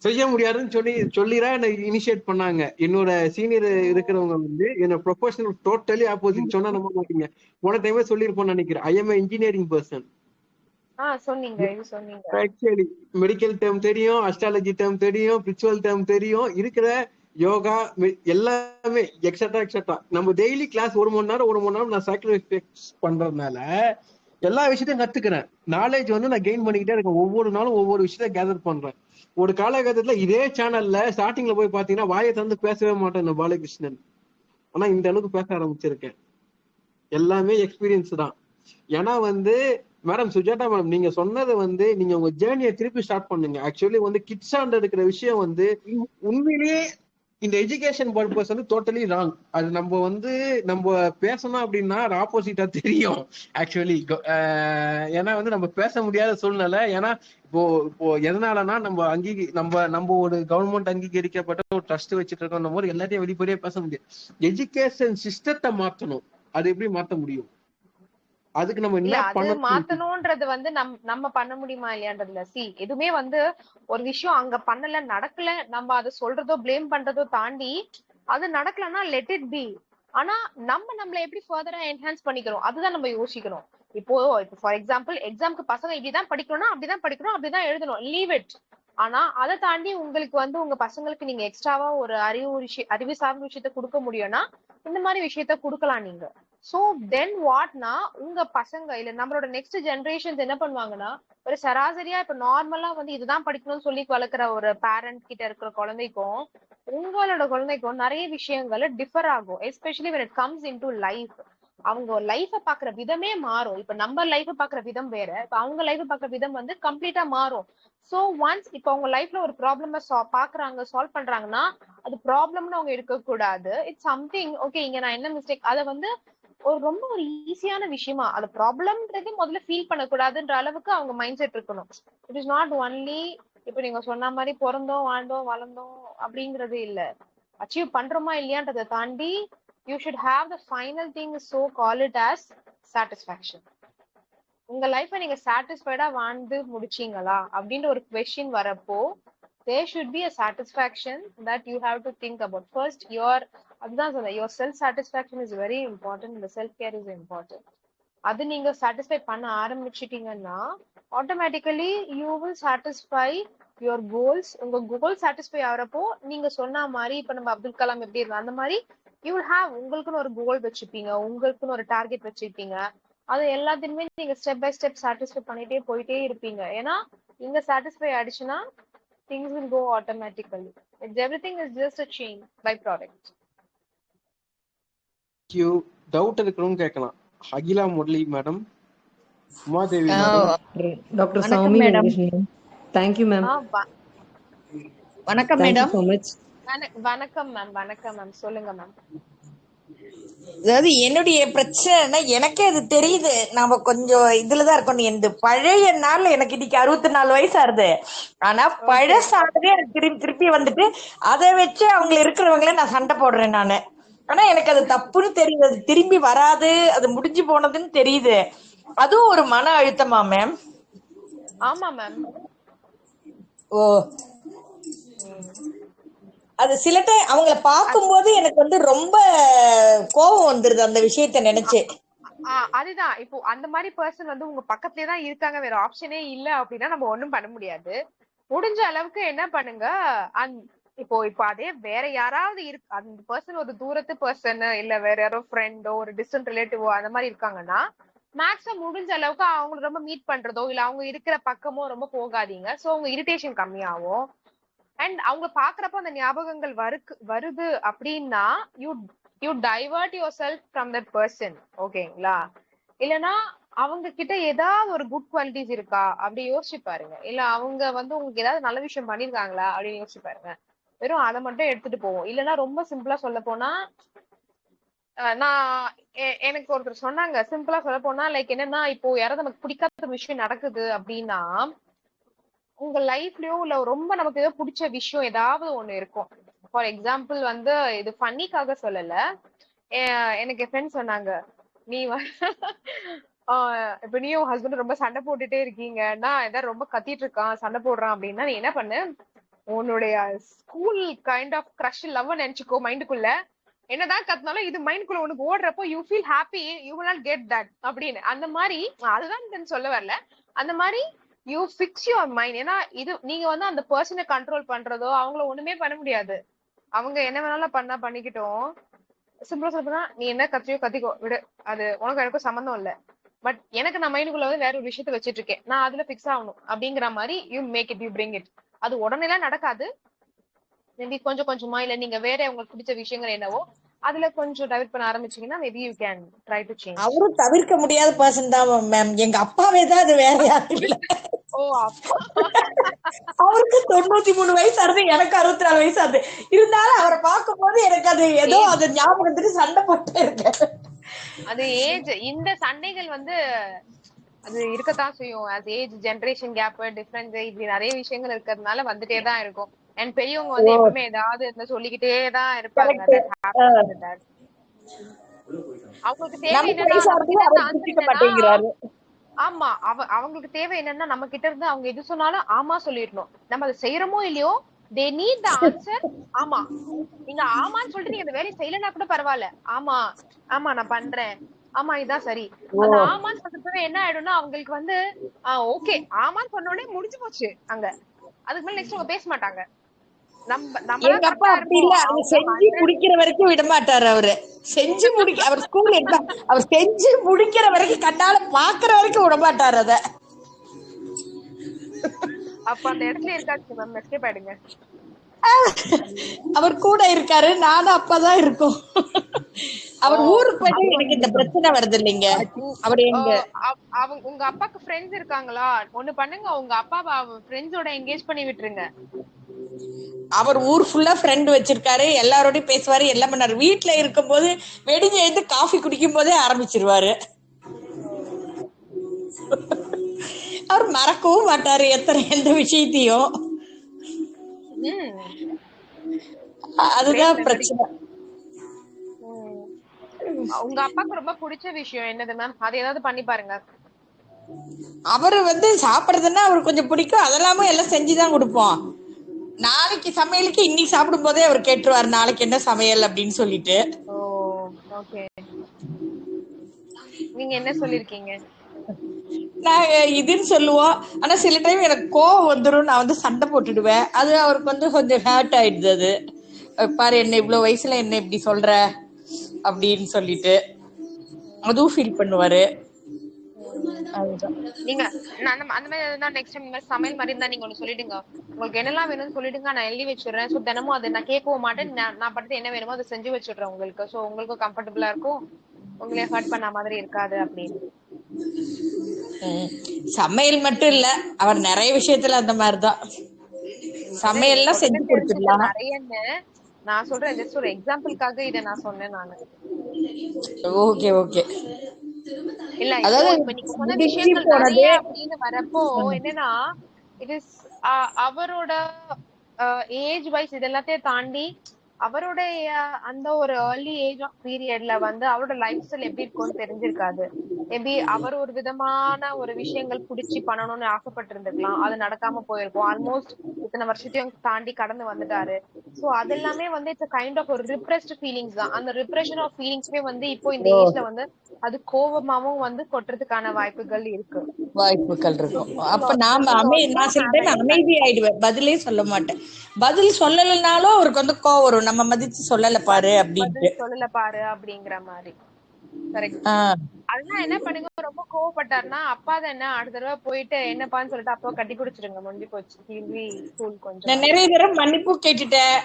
செய்ய முடியாதுன்னு சொல்லிதான் என்ன இனிஷியேட் பண்ணாங்க. என்னோட சீனியர் இருக்கிறவங்க வந்து என்னோட ப்ரொஃபஷனல் டோட்டலி ஆப்போசிட். சொன்னா நம்ப மாட்டீங்க. போன டைமே சொல்லியிருப்போம்னு நினைக்கிறேன். I am engineering person. Actually medical term தெரியும், அஸ்ட்ராலஜி டேர்ம் தெரியும், ஸ்பிரிச்சுவல் டேர்ம் தெரியும், இருக்கிற யோகா எல்லாமே எக்ஸெட்ரா எக்ஸெட்ரா. நம்ம டெய்லி கிளாஸ் 1 மணி நேரம் நான் சாக்ரிஃபைஸ் பண்றதுனால எல்லா விஷயத்தையும் கத்துக்கிறேன். நாலேஜ் வந்து நான் கெயின் பண்ணிக்கிட்டே இருக்கேன். ஒவ்வொரு நாளும் ஒவ்வொரு விஷயத்த கேதர் பண்றேன். ஒரு காலகட்டத்துல இதே சேனல்ல ஸ்டார்டிங்ல போய் பாத்தீங்கன்னா வாயை தந்து பேசவே மாட்டேன் பாலகிருஷ்ணன். ஆனா இந்த அளவுக்கு பேச ஆரம்பிச்சிருக்கேன். எல்லாமே எக்ஸ்பீரியன்ஸ் தான். ஏன்னா வந்து மேடம் சுஜாதா மேடம், நீங்க சொன்னது வந்து நீங்க உங்க ஜேர்னியை திருப்பி ஸ்டார்ட் பண்ணுங்க. ஆக்சுவலி வந்து கிட்ஸ் ஆண்ட இருக்கிற விஷயம் வந்து உண்மையிலேயே இந்த எஜுகேஷன் பர்பஸ் வந்து டோட்டலி ராங். அது நம்ம வந்து நம்ம பேசணும் அப்படின்னா ஆப்போசிட்டா தெரியும் ஆக்சுவலி. ஏன்னா வந்து நம்ம பேச முடியாத சூழ்நிலை. ஏன்னா இப்போ இப்போ எதனாலனா நம்ம ஒரு கவர்மெண்ட் அங்கீகரிக்கப்பட்ட ஒரு ட்ரஸ்ட் வச்சுட்டு இருக்கோம் போது எல்லாத்தையும் வெளிப்படையா பேச முடியும். எஜுகேஷன் சிஸ்டத்தை மாத்தணும். அது எப்படி மாத்த முடியும்? அதுக்கு நம்ம என்ன பண்ணணும்? மாத்தணும்ன்றது வந்து நம்ம பண்ண முடியுமா இல்லையான்றதுல எதுவுமே வந்து ஒரு விஷயம் அங்க பண்ணல, நடக்கல, நம்ம அதை சொல்றதோ பிளேம் பண்றதோ தாண்டி அது நடக்கலன்னா லெட் இட் பி. ஆனா நம்மள எப்படி ஃபர்தரா என்ஹான்ஸ் பண்ணிக்கிறோம் அதுதான் நம்ம யோசிக்கணும். இப்போ ஃபார் எக்ஸாம்க்கு பசங்க இப்படிதான் படிக்கணும்னா அப்படிதான் படிக்கணும், அப்படிதான் எழுதணும், லீவ் இட். ஆனா அதை தாண்டி உங்களுக்கு வந்து உங்க பசங்களுக்கு நீங்க எக்ஸ்ட்ராவா ஒரு அறிவு சார்ந்த விஷயத்த கொடுக்க முடியும்னா இந்த மாதிரி விஷயத்த கொடுக்கலாம் நீங்க. சோ தென் வாட்னா உங்க பசங்க இல்ல நம்மளோட நெக்ஸ்ட் ஜெனரேஷன்ஸ் என்ன பண்ணுவாங்கன்னா, ஒரு சராசரியா இப்ப நார்மலா வந்து இதுதான் படிக்கணும்னு சொல்லி வளர்க்குற ஒரு பேரண்ட் கிட்ட இருக்கிற குழந்தைக்கும் உங்களோட குழந்தைக்கும் நிறைய விஷயங்கள் டிஃபர் ஆகும். Especially when it comes into life. அவங்க லைஃப பாக்குற விதமே மாறும். இப்ப நம்ம லைஃப பாக்குற விதம் வேற, இப்ப அவங்க லைஃப பாக்குற விதம் வந்து கம்ப்ளீட்டா மாறும். சோ ஒன்ஸ் இப்ப அவங்க லைஃப்ல ஒரு ப்ராப்ளம் பாக்குறாங்க, சால்வ் பண்றாங்கன்னா அது ப்ராப்ளம்னு அவங்க எடுக்க கூடாது. இட்ஸ் சம்திங் ஓகே, இங்க நான் என்ன மிஸ்டேக், அதை வந்து ரொம்ப ஒரு ஈஸியான விஷயமா அது ப்ராப்ளம்ன்றது முதல்ல ஃபீல் பண்ணக்கூடாதுன்ற அளவுக்கு அவங்க மைண்ட் செட் இருக்கணும். இட் இஸ் நாட் ஒன்லி இப்ப நீங்க சொன்ன மாதிரி பிறந்தோம் வாழ்ந்தோம் வளர்ந்தோம் அப்படிங்கறது இல்ல. அச்சீவ் பண்றோமா இல்லையான்றதை தாண்டி you should have the final thing, so call it as satisfaction. உங்க லைஃபை நீங்க சாட்டிஸ்ஃபைடா வாழ்ந்து முடிச்சீங்களா அப்படின்ற ஒரு கொஸ்டின் வரப்போ there should be a satisfaction that you have to think about first. அதுதான் சொல்றேன், your self satisfaction is very important, the self care is important. அது நீங்க சாட்டிஸ்ஃபை பண்ண ஆரம்பிச்சிட்டீங்கன்னா automatically you will satisfy your goals. உங்க goal satisfy ஆகிறப்போ நீங்க சொன்ன மாதிரி இப்ப நம்ம அப்துல் கலாம் எப்படி இருந்தா அந்த மாதிரி யூ வில் ஹாவ் உங்களுக்குன்னு ஒரு கோல் வச்சுப்பீங்க, உங்களுக்குன்னு ஒரு டார்கெட் வச்சுப்பீங்க. அது எல்லாத்தையுமே நீங்க ஸ்டெப் பை ஸ்டெப் சாட்டிஸ்ஃபை பண்ணிட்டே போயிட்டே இருப்பீங்க. ஏன்னா இங்க சாட்டிஸ்ஃபை ஆயிடுச்சுன்னா things will go automatically. Everything is just a chain by product. you doubt இருக்கணும்னு கேட்கலாம். Akila Murali madam, Umadevi madam, doctor Sami Venkatesan. Thank you ma'am. வணக்கம் மேடம். so much. வணக்கம் மேம். வணக்கம் மேம், சொல்லுங்க மேம். அதாவது என்னுடைய பிரச்சனை எனக்கே அது தெரியுது. நாம கொஞ்சம் இதுலதான் இருக்கணும். இந்த பழைய நாள்ல எனக்கு இன்னைக்கு 64 வயசு ஆறுது. ஆனா பழசானதே எனக்கு திருப்பி வந்துட்டு அதை வச்சு அவங்க இருக்கிறவங்கள நான் சண்டை போடுறேன் நானு. ஆனா எனக்கு அது தப்புன்னு தெரியுது, அது திரும்பி வராது, அது முடிஞ்சு போனதுன்னு தெரியுது. அதுவும் ஒரு மன அழுத்தமா மேம்? ஆமா மேம். ஓ, அது சில டைம் அவங்கள பார்க்கும்போது எனக்கு வந்து ரொம்ப கோபம் வந்துருது அந்த விஷயத்த நினைச்சு. அதுதான், இப்போ அந்த மாதிரி பர்சன் வந்து உங்க பக்கத்துலயே தான் இருக்காங்க, வேற ஆப்ஷனே இல்ல அப்படின்னா நம்ம ஒண்ணும் பண்ண முடியாது. முடிஞ்ச அளவுக்கு என்ன பண்ணுங்க, இப்போ அதே வேற யாராவது அந்த பர்சன் ஒரு தூரத்து பர்சன் இல்ல வேற யாரோ ஃப்ரெண்டோ ஒரு டிஸ்டன்ட் ரிலேட்டிவோ அந்த மாதிரி இருக்காங்கன்னா மேக்ஸிமம் முடிஞ்ச அளவுக்கு அவங்களை ரொம்ப மீட் பண்றதோ இல்ல அவங்க இருக்கிற பக்கமோ ரொம்ப போகாதீங்க. சோ உங்க இரிட்டேஷன் கம்மியாகும். அண்ட் அவங்க பாக்குறப்ப அந்த ஞாபகங்கள் வருது அப்படின்னா you divert your self from that person. ஓகேங்களா? இல்லைன்னா அவங்க கிட்ட ஏதாவது ஒரு குட் குவாலிட்டிஸ் இருக்கா அப்படி யோசிச்சு பாருங்க. இல்ல அவங்க வந்து உங்களுக்கு ஏதாவது நல்ல விஷயம் பண்ணிருக்காங்களா அப்படின்னு யோசிச்சு பாருங்க. வெறும் அதை மட்டும் எடுத்துட்டு போவோம். இல்லைன்னா ரொம்ப சிம்பிளா சொல்ல போனா நான் எனக்கு ஒருத்தர் சொன்னாங்க, சிம்பிளா சொல்ல போனா லைக் என்னன்னா, இப்போ யாராவது நமக்கு பிடிக்காத விஷயம் நடக்குது அப்படின்னா உங்க லைஃப்லயோ இல்ல ரொம்ப நமக்கு ஏதோ பிடிச்ச விஷயம் ஏதாவது ஒண்ணு இருக்கும். ஃபார் எக்ஸாம்பிள் வந்து இது ஃபன்னிக்காக சொல்லல. எனக்கு என் ஃப்ரெண்ட் சொன்னாங்க, நீ இப்ப நீயும் ஹஸ்பண்ட் ரொம்ப சண்டை போட்டுட்டே இருக்கீங்கன்னா ஏதாவது ரொம்ப கத்திட்டு இருக்கான் சண்டை போடுறான் அப்படின்னா நீ என்ன பண்ணு, உன்னுடைய school kind of crush love நினைச்சுக்கோ மைண்டுக்குள்ள. என்னதான் கத்தினாலும் இது மைண்ட்குள்ள உனக்கு ஓடுறப்போ you feel happy, you will not get that அப்படின்னு. அந்த மாதிரி அதுதான் சொல்ல வரல. அந்த மாதிரி யூ ஃபிக்ஸ் யுவர் மைண்ட். ஏன்னா இது நீங்க வந்து அந்த பர்சனை கண்ட்ரோல் பண்றதோ அவங்கள ஒண்ணுமே பண்ண முடியாது. அவங்க என்ன வேணாலும் பண்ணிக்கிட்டோம். சிம்பிளா சொல்ல நீ என்ன கத்தியோ கத்திக்கோ விடு, அது உனக்கு எனக்கும் சம்மந்தம் இல்ல. பட் எனக்கு நான் மைண்டுக்குள்ள வந்து வேற ஒரு விஷயத்த வச்சிட்டு இருக்கேன், நான் அதுல பிக்ஸ் ஆகணும் அப்படிங்கிற மாதிரி you make it, you bring it. அது உடனே எல்லாம் நடக்காது. மேபி கொஞ்சம் கொஞ்சமா இல்ல நீங்க வேற உங்களுக்கு பிடிச்ச விஷயங்கள் என்னவோ அதுல கொஞ்சம் டைவர்ட் பண்ண ஆரம்பிச்சீங்கன்னா maybe you can try to change. அவரும் தவிர்க்க முடியாத பர்சன் தான் மேம். எங்க அப்பாவே தான், அது வேற யாரும் இல்ல. ஓ அப்பா. அவருக்கு 93 வயசு ஆகுது, எனக்கு 64 வயசு ஆகுது. இருந்தாலும் அவரை பார்க்கும் போது எனக்கு அது ஏதோ அது ஞாபகத்துக்கு சண்டை போட்டே இருக்கேன். அது ஏஜ், இந்த சண்டைகள் வந்து அது இருக்கத்தான் செய்யும். அது ஏஜ், ஜெனரேஷன் கேப், டிஃபரன்ஸ், இப்படி நிறைய விஷயங்கள் இருக்கிறதுனால வந்துட்டே தான் இருக்கும். அண்ட் பெரியவங்க வந்து எப்பவுமே ஏதாவது சொல்லிக்கிட்டே தான் இருப்பாங்க. அவங்களுக்கு தேவை என்னன்னா நம்ம கிட்ட இருந்து ஆன்சர் என்னன்னா, ஆமா அவங்களுக்கு தேவை என்னன்னா நம்ம கிட்ட இருந்து அவங்க எது சொன்னாலும் ஆமா சொல்லிடணும். நம்ம அதை செய்யறோமோ இல்லையோ they need the answer. ஆமா, நீங்க ஆமான்னு சொல்லிட்டு நீங்க அந்த வேலையை செய்யலன்னா கூட பரவாயில்ல, ஆமா ஆமா நான் பண்றேன், ஆமா இதான் சரி. அந்த ஆமான்னு சொல்றது என்ன ஆயிடும்னா அவங்களுக்கு வந்து ஓகே ஆமான்னு சொன்ன உடனே முடிஞ்சு போச்சு அங்க. அதுக்கு மேல நெக்ஸ்ட் அவங்க பேச மாட்டாங்க. எங்க அப்பா அப்படி இல்ல, அவங்க செஞ்சு முடிக்கிற வரைக்கும் விட மாட்டாரு. அவரு செஞ்சு அவர் ஸ்கூல் அவர் செஞ்சு முடிக்கிற வரைக்கும் கண்ணால பாக்குற வரைக்கும் விட மாட்டாரு அத. அப்ப அந்த இடத்துல இருக்காச்சு மேம், எஸ்கேப் ஆயிடுங்க. அவர் கூட இருக்காரு, நானும் அப்பதான் இருக்கோம். அவர் ஊருக்கு போயிட்டு எனக்கு இந்த பிரச்சனை வருது இல்லைங்க. அவர் எங்க அவங்க உங்க அப்பாக்கு ஃப்ரெண்ட்ஸ் இருக்காங்களா? ஒண்ணு பண்ணுங்க, உங்க அப்பா ஃப்ரெண்ட்ஸோட என்கேஜ் பண்ணி விட்டுருங்க. அவர் ஊர் ஃபுல்லா ஃப்ரெண்ட் வச்சிருக்காரு, எல்லாரோடயும் பேசுவாரு, எல்லாம் பண்ணாரு. வீட்டுல இருக்கும் போது வெடிஞ்சு எழுந்து காஃபி குடிக்கும் போதே ஆரம்பிச்சிருவாரு. அவர் மறக்கவும் மாட்டாரு எந்த விஷயத்தையும். அதுதான் பிரச்சனை. உங்க அப்பாக்கு ரொம்ப பிடிச்ச விஷயம் என்னது மேம்? அது ஏதாவது பண்ணி பாருங்க. அவரு வந்து சாப்பிடுறதுன்னா அவருக்கு கொஞ்சம் பிடிக்கும், அதெல்லாமும் எல்லாம் செஞ்சுதான் கொடுப்போம். நாளைக்கு சமையலுக்கு இன்னைக்கு சாப்பிடும் போதே அவர் கேட்டுருவாரு நாளைக்கு என்ன சமையல் அப்படின்னு சொல்லிட்டு. ஓகே, நீங்க என்ன சொல்லிருக்கீங்க? நாங்க இதுன்னு சொல்லுவோம். ஆனா சில டைம் எனக்கு கோவம் வந்துடும், நான் வந்து சண்டை போட்டுடுவேன். அது அவருக்கு வந்து கொஞ்சம் ஹேர்ட் ஆயிடுது. அது பாரு என்ன இவ்வளவு வயசுல என்ன இப்படி சொல்ற அப்படின்னு சொல்லிட்டு அதுவும் ஃபீல் பண்ணுவாரு. நீங்க அந்த மாதிரி நெக்ஸ்ட் டைம் சமையல் மாதிரி இருந்தா நீங்க ஒண்ணு சொல்லிடுங்க, உங்களுக்கு என்னெல்லாம் வேணும்னு சொல்லிடுங்க, நான் எழுதி வச்சிடுறேன். சோ தினமும் அதை நான் கேட்கவும் மாட்டேன், நான் படுத்து என்ன வேணுமோ அதை செஞ்சு வச்சிடுறேன் உங்களுக்கு. சோ உங்களுக்கும் கம்ஃபர்டபுளா இருக்கும், உங்களையும் ஹர்ட் பண்ண மாதிரி இருக்காது அப்படின்னு. சமையல் மட்டும் இல்ல, அவர் நிறைய விஷயத்துல அந்த மாதிரிதான். சமையல்லாம் செஞ்சு கொடுத்துடலாம் நிறையன்னு நான் சொல்றேன், ஜஸ்ட் ஒரு எக்ஸாம்பிளுக்காக இதை நான் சொன்னேன் நானு. Okay okay. இல்ல இப்ப நீங்க சொன்ன விஷயங்கள் நிறைய அப்படின்னு வரப்போ என்னன்னா இட் இஸ் அவரோட ஏஜ் வைஸ் இது எல்லாத்தையும் தாண்டி அவருடைய அந்த ஒரு ஏர்லி ஏஜ் ஆஃப் பீரியட்ல வந்து அவரோட லைஃப் ஸ்டைல் எப்படி இருக்கும்னு தெரிஞ்சிருக்காது. மேபி அவர் ஒரு விதமான ஒரு விஷயங்கள் புடிச்சு பண்ணணும்னு ஆசைப்பட்டு இருந்திருக்கலாம், அது நடக்காம போயிருக்கும். ஆல்மோஸ்ட் இத்தனை வருஷத்தையும் தாண்டி கடந்து வந்துட்டாரு. சோ அது எல்லாமே வந்து இட்ஸ் கைண்ட் ஆஃப் ஒரு ரிப்ரெஸ்ட் ஃபீலிங்ஸ் தான். அந்த ரிப்ரெஷன் ஆஃப் ஃபீலிங்ஸ்மே வந்து இப்போ இந்த ஏஜ்ல வந்து அது கோபமாவும் வந்து கொட்டுறதுக்கான வாய்ப்புகள் இருக்கு. அப்ப நான் சில டைம் அமைதி ஆயிடுவேன், பதிலே சொல்ல மாட்டேன். பதில் சொல்லலைனாலும் அவருக்கு வந்து கோவம் வரும், நம்ம மதிச்சு சொல்லல பாரு அப்படின்ட்டு. சொல்லல பாரு அப்படிங்கிற மாதிரி. கரெக்ட். ஆஹ் அதெல்லாம் என்ன பண்ணுங்க, ரொம்ப கோவப்பட்டாருன்னா அப்பா தான் என்ன அடுத்த தடவை போயிட்டு என்னப்பான்னு சொல்லிட்டு அப்பா கட்டி பிடிச்சிருங்க, முடிஞ்சு போச்சு. கிவி கூல் நான் கொஞ்சமாவது. நிறைய தடவை மன்னிப்பு கேட்டுட்டேன்.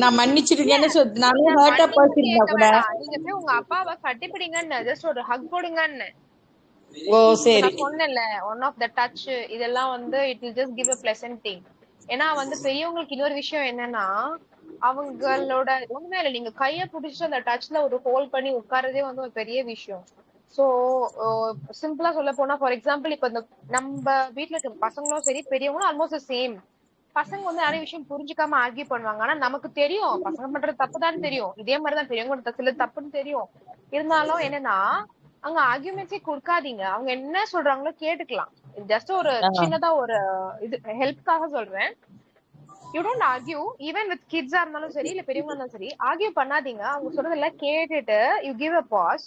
நான் இல்ல, மன்னிச்சிருக்கேன்னு நீங்க நானும் ஹர்ட்டா மன்னிப்பு பேசியிருந்தா கேட்க கூட. வேண்டாம். நீங்க போய் உங்க அப்பாவை கட்டிப்பிடிங்கன்னு, ஜஸ்ட் ஒரு ஹக் கொடுங்கன்னு. ஓ இப்ப சரி. நான் சொன்னேன்ல, ஒன் ஆஃப் த டச் இதெல்லாம் வந்து it will just give a pleasant thing. ஏன்னா வந்து பெரியவங்களுக்கு இன்னொரு விஷயம் என்னன்னா, அவங்களோட ஒண்ணுமே இல்லை, நீங்க கைய புடிச்சிட்டு அந்த டச்ல ஒரு ஹோல்ட் பண்ணி உட்கார்றதே வந்து ஒரு பெரிய விஷயம். சோ சிம்பிளா சொல்ல போனா, ஃபார் எக்ஸாம்பிள் இப்ப இந்த நம்ம வீட்டுல இருக்க பசங்களும் சரி பெரியவங்களும் ஆல்மோஸ்ட் சேம். பசங்க வந்து நிறைய விஷயம் புரிஞ்சுக்காம ஆர்கியூ பண்ணுவாங்க. ஆனா நமக்கு தெரியும் பசங்க பண்றது தப்புதான் தெரியும், இதே மாதிரிதான் பெரியவங்க சில தப்புன்னு தெரியும். இருந்தாலும் என்னன்னா, அங்க ஆர்கியூமெண்ட்ஸே கொடுக்காதீங்க. அவங்க என்ன சொல்றாங்களோ கேட்டுக்கலாம். ஜஸ்ட் ஒரு ஆஹ் சின்னதா ஒரு இது ஹெல்ப்காக சொல்றேன். You don't argue even with கிட்ஸா இருந்தாலும் சரி இல்ல பெரியவங்களா இருந்தாலும் சரி, ஆர்கியூ பண்ணாதீங்க. அவங்க சொல்றதெல்லாம் கேட்டுட்டு யூ கிவ் அ பாஸ்.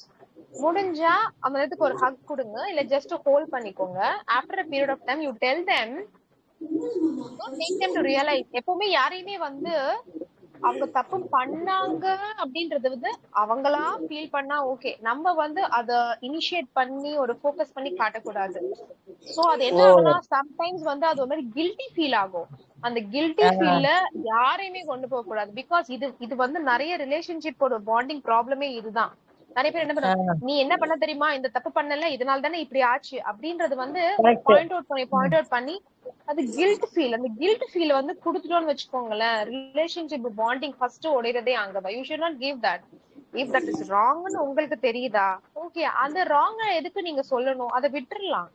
முடிஞ்சா அந்த நேரத்துக்கு ஒரு ஹக் கொடுங்க, இல்ல ஜஸ்ட் ஹோல்ட் பண்ணிக்கோங்க. After a period of time you tell them, don't make them to realise. எப்பவுமே யாரையுமே வந்து அவங்க தப்பு பண்ணாங்க அப்படின்றது வந்து அவங்களா ஃபீல் பண்ணா ஓகே, நம்ம வந்து அத இனிஷியேட் பண்ணி ஒரு ஃபோக்கஸ் பண்ணி காட்டக்கூடாது. சோ அது என்ன ஓ ஆகும்னா சம்டைம்ஸ் வந்து அது ஒரு மாதிரி கில்ட்டி ஃபீல் ஆகும். அந்த கில்ட்டி ஆஹ் ஃபீல்ல யாரையுமே கொண்டு போக கூடாது. பிகாஸ் இது இது வந்து நிறைய ரிலேஷன்ஷிப்போட பாண்டிங் ப்ராப்ளமே இதுதான். நிறைய பேர் என்ன பண்ணுவாங்க, ஆஹ் நீ என்ன பண்ண தெரியுமா, இந்த தப்பு பண்ணல இதனால தானே இப்படி ஆச்சு அப்படின்றது வந்து கரெக்ட். பாயிண்ட் அவுட் பண்ணி அது கில்ட் ஃபீல். அந்த கில்ட் ஃபீல் வந்து குடுத்துட்டோம்னு வச்சுக்கோங்களேன், ரிலேஷன்ஷிப் பாண்டிங் ஃபர்ஸ்ட் உடையறதே அங்கதான். You should not give that. If that is ராங்னு உங்களுக்கு தெரியுதா, ஓகே, அந்த ராங்க எதுக்கு நீங்க சொல்லணும், அதை விட்டுறலாம்.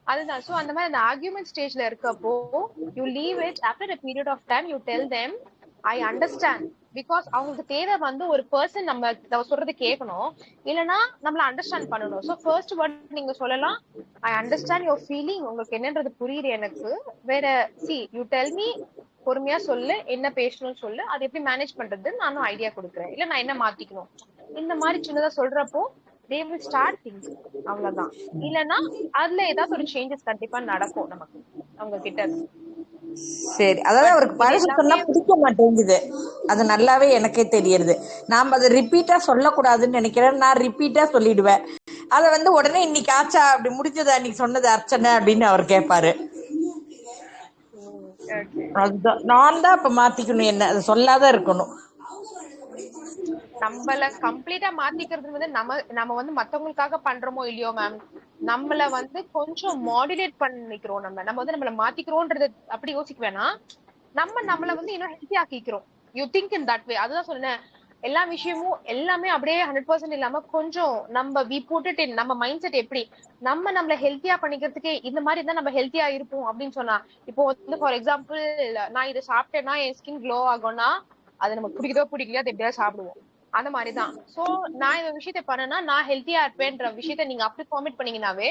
அதுதான். சோ அந்த மாதிரி அந்த ஆர்கியூமெண்ட் ஸ்டேஜ்ல இருக்கப்போ you leave it. After a period of time you tell them I understand. Because அவங்களுக்கு தேவை வந்து ஒரு பர்சன் நம்ம சொல்றது கேட்கணும், இல்லைன்னா நம்மள அண்டர்ஸ்டாண்ட் பண்ணணும். சோ ஃபர்ஸ்ட் வேர்ட் நீங்க சொல்லலாம், ஐ அண்டர்ஸ்டாண்ட் யுவர் ஃபீலிங், உங்களுக்கு என்னன்றது புரியுது எனக்கு. வேற சி யூ டெல் மீ, பொறுமையா சொல்லு, என்ன பேசணும்னு சொல்லு, அது எப்படி மேனேஜ் பண்றது நானும் ஐடியா கொடுக்குறேன், இல்ல நான் என்ன மாத்திக்கணும், இந்த மாதிரி சின்னதா சொல்றப்போ they will start thinking. அவ்வளவுதான். இல்லைன்னா அதுல ஏதாவது ஒரு சேஞ்சஸ் கண்டிப்பா நடக்கும் நமக்கு அவங்க கிட்ட இருந்து. சரி, அதாவது பட் அவருக்கு இது பழசு சொன்னா எல்லாமே பிடிக்க மாட்டேங்குது. அது நல்லாவே எனக்கே தெரியுது. நாம அதை ரிப்பீட்டா சொல்லக்கூடாதுன்னு நினைக்கிறேன். நான் ரிப்பீட்டா சொல்லிடுவேன். அதை வந்து உடனே இன்னைக்கு ஆச்சா அப்படி முடிஞ்சதா இன்னைக்கு சொன்னது அர்ச்சனை அப்படின்னு அவர் கேட்பாரு. ஓகே. அதுதான் நான் தான் இப்ப மாத்திக்கணும், என்ன அதை சொல்லாத இருக்கணும். நம்மள கம்ப்ளீட்டா மாத்திக்கிறது வந்து நம்ம நம்ம வந்து மத்தவங்களுக்காக பண்றோமோ இல்லையோ மேம், நம்மள வந்து கொஞ்சம் மாடுலேட் பண்ணிக்கிறோம். நம்ம நம்ம வந்து நம்மள மாத்திக்கிறோம்ன்றது அப்படி யோசிக்க வேணாம். நம்ம நம்மள வந்து இன்னும் ஹெல்த்தி ஆக்கிக்கிறோம். You think in that way. அதுதான் சொன்னேன், எல்லா விஷயமும் எல்லாமே அப்படியே 100% இல்லாம கொஞ்சம் நம்ம வி புட் இட் இன் நம்ம மைண்ட் செட். எப்படி நம்ம நம்மள ஹெல்த்தியா பண்ணிக்கிறதுக்கு இந்த மாதிரி தான் நம்ம ஹெல்த்தியா இருப்போம் அப்படின்னு சொன்னா, இப்போ வந்து ஃபார் எக்ஸாம்பிள் நான் இதை சாப்பிட்டேன்னா என் ஸ்கின் க்ளோ ஆகும்னா, அது நமக்கு பிடிக்குதோ பிடிக்கலையோ அது எப்படியாவது சாப்பிடுவோம். அந்த மாதிரிதான். சோ நான் இந்த விஷயத்த பண்ணேன்னா நான் ஹெல்த்தியா இருப்பேன்ற விஷயத்த நீங்க அப்படி ஃபார்மேட் பண்ணீங்கன்னாவே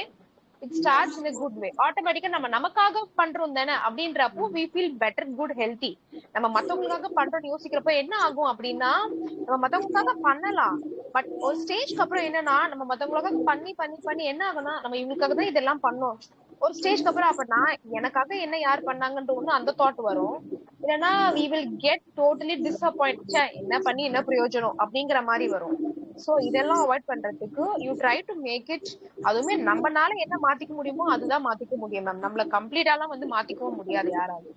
it starts in a good way. ஆட்டோமேட்டிக்கா நம்ம நமக்காக பண்றோம் தானே அப்படின்றப்போ we feel better, good, healthy. நம்ம மத்தவங்களுக்காக பண்றோம்னு யோசிக்கிறப்ப என்ன ஆகும் அப்படின்னா, நம்ம மத்தவங்களுக்காக பண்ணலாம், பட் ஒரு ஸ்டேஜ்க்கு அப்புறம் என்னன்னா நம்ம மத்தவங்களுக்காக பண்ணி பண்ணி பண்ணி என்ன ஆகும்னா நம்ம இவங்களுக்காக தான் இதெல்லாம் பண்ணோம். ஒரு ஸ்டேஜ்க்கு அப்புறம் அப்ப நான் எனக்காக என்ன யார் பண்ணாங்கன்ற ஒண்ணு அந்த தாட் வரும். இல்லைன்னா we will get totally disappointed. ச்சே, என்ன பண்ணி என்ன பிரயோஜனம் அப்படிங்கிற மாதிரி வரும். சோ இதெல்லாம் அவாய்ட் பண்றதுக்கு you try to make it. அதுவுமே நம்மனால என்ன மாத்திக்க முடியுமோ அதுதான் மாத்திக்க முடியும் மேம். நம்மள கம்ப்ளீட்டாலாம் வந்து மாத்திக்கவும் முடியாது யாராவது.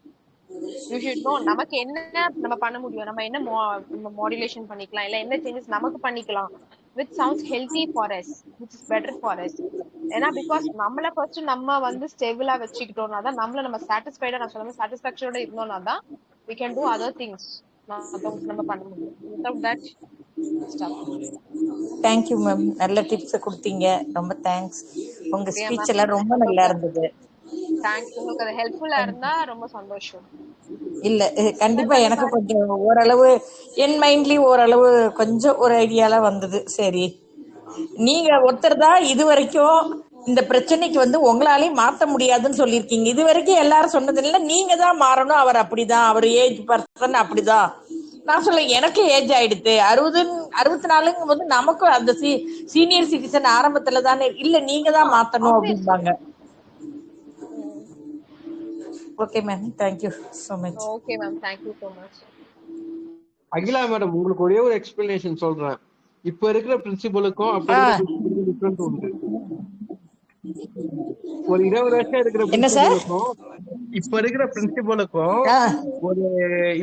யூ ஷுட் நோ நமக்கு என்ன நம்ம பண்ண முடியும், நம்ம என்ன மாடுலேஷன் பண்ணிக்கலாம், இல்ல என்ன சேஞ்சஸ் நமக்கு பண்ணிக்கலாம் which sounds healthy for us, which is better for us. ஏன்னா பிகாஸ் நம்மள ஃபர்ஸ்ட் நம்ம வந்து ஸ்டேபிளா வச்சுக்கிட்டோம்னா தான், நம்மள நம்ம சாட்டிஸ்ஃபைடா, நான் சொன்ன சாட்டிஸ்பாக்சனோட இருந்தோம்னா தான் we can do other things. மத்தவங்களுக்கு நம்ம பண்ண முடியும். without that stop. Thank you ma'am, நல்ல டிப்ஸ் கொடுத்தீங்க. ரொம்ப தேங்க்ஸ். உங்க ஓகே ஸ்பீச் மேம், எல்லாம் ரொம்ப நல்லா உங்களுக்கு இருந்தது. தேங்க்ஸ். உங்களுக்கு அது ஹெல்ப்ஃபுல்லா இருந்தா ரொம்ப சந்தோஷம். இல்ல கண்டிப்பா பண்ணி எனக்கு பாருங்க. கொஞ்சம் ஓரளவு என் மைண்ட்லயும் ஓரளவு கொஞ்சம் ஒரு ஐடியாலாம் வந்தது. சரி, நீங்க ஒருத்தர் தான் இது வரைக்கும் இந்த பிரச்சனைக்கு வந்து உங்களாலையும் மாத்த முடியாதுன்னு சொல்லியிருக்கீங்க. இது வரைக்கும் எல்லாரும் சொன்னது இல்ல, நீங்க தான் மாறணும், அவர் அப்படிதான், அவர் ஏஜ் பர்சன் அப்படிதான். நான் சொல்ல எனக்கு ஏஜ் ஆயிடுத்து 64ங்கும் போது நமக்கும் அந்த சீனியர் சிட்டிசன் ஆரம்பத்துல தானே. இல்ல நீங்க தான் மாத்தணும் ஆப்வியஸ்லி. அப்படிம்பாங்க. Okay ma'am, thank you so much. Okay ma'am, thank you so much. Akila madam, உங்களுக்கு ஒரே ஒரு எக்ஸ்பிளனேஷன் சொல்றேன். இப்ப இருக்கிற பிரின்சிபலுக்கும் அப்ப ஆ, இருக்கிற பிரின்சிபலுக்கும் டிஃபரெண்ட் உண்டு. ஒரு 20 வருஷம் இருக்கிற என்ன சார்? பிரின்சிபலுக்கும் இப்ப இருக்கிற பிரின்சிபலுக்கும் ஆ, ஒரு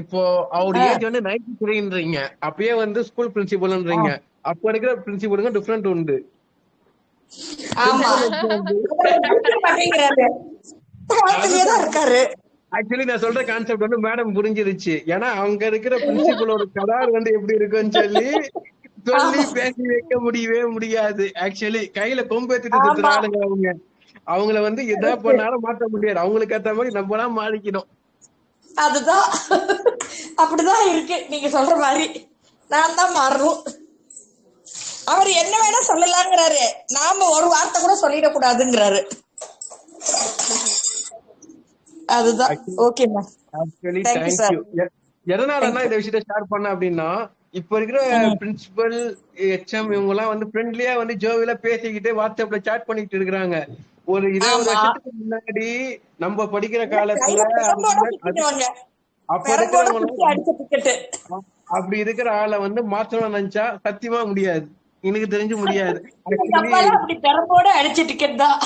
இப்போ அவர் ஆ, ஏஜ் வந்து 93ன்றீங்க, அப்பயே வந்து ஸ்கூல் ஆ. பிரின்சிபல்ன்றீங்க. அப்ப இருக்கிற பிரின்சிபலுக்கும் டிஃபரெண்ட் உண்டு. ஆமா, பிரின்சிபல் எக்ஸாம் அவர் படிக்க மாட்டேங்கிறாரு, வாழ்க்கையே தான் அதுதான் இருக்காரு. ஆக்சுவலி நான் சொல்ற கான்செப்ட் வந்து மேடம் புரிஞ்சிருச்சு. ஏன்னா அங்க இருக்கிற பிரின்சிபலோட கரார் வந்து எப்படி இருக்குன்னு சொல்லி சொல்லி ஆமா, பேசி வைக்க முடியவே முடியாது. ஆக்சுவலி கையில கொம்பேத்திட்டு சுத்துற ஆமா. ஆளுங்க அவங்க. அவங்கள வந்து எதா correct. பண்ணாலும் மாத்த முடியாது. அவங்களுக்கு ஏத்த மாதிரி நம்மளாம் மாறிக்கணும். அதுதான் அப்படிதான் இருக்கு நீங்க சொல்ற மாதிரி. நான் தான் மாறணும். அவர் என்ன வேணா சொல்லலாங்கிறாரு, நாம ஒரு வார்த்தை கூட சொல்லிடக்கூடாதுங்கிறாரு. அதுதான். ஆக்சுவலி ஓகேண்ணா, ஆக்சுவலி தேங்க்யூ தேங்க்யூ. சார். எதனாலன்னா தேங்க்யூ. இந்த விஷயத்த ஷேர் பண்ண அப்படின்னா, இப்ப இருக்கிற பிரின்சிபல், ஹெச்எம் இவங்க எல்லாம் வந்து ஃப்ரெண்ட்லியா வந்து ஜோவில பேசிக்கிட்டு வாட்ஸ்அப்ல சாட் பண்ணிட்டு இருக்கிறாங்க. ஒரு 20 ஆமா, வருஷத்துக்கு முன்னாடி நம்ம படிக்கிற காலத்துல கையில பெரம்போட அது குத்திடுவாங்க, அப்ப பெரம்போட இருக்கிறவங்க குத்தி எல்லாம் அடிச்ச டிக்கெட்டு. அப்படி இருக்கிற ஆளை வந்து மாற்றணும்னு நினைச்சா சத்தியமா முடியாது. எனக்கு தெரிஞ்சு முடியாது. எங்க ஆக்சுவலி அப்பாலாம் அப்படி பெரம்போட அடிச்ச டிக்கெட் தான்.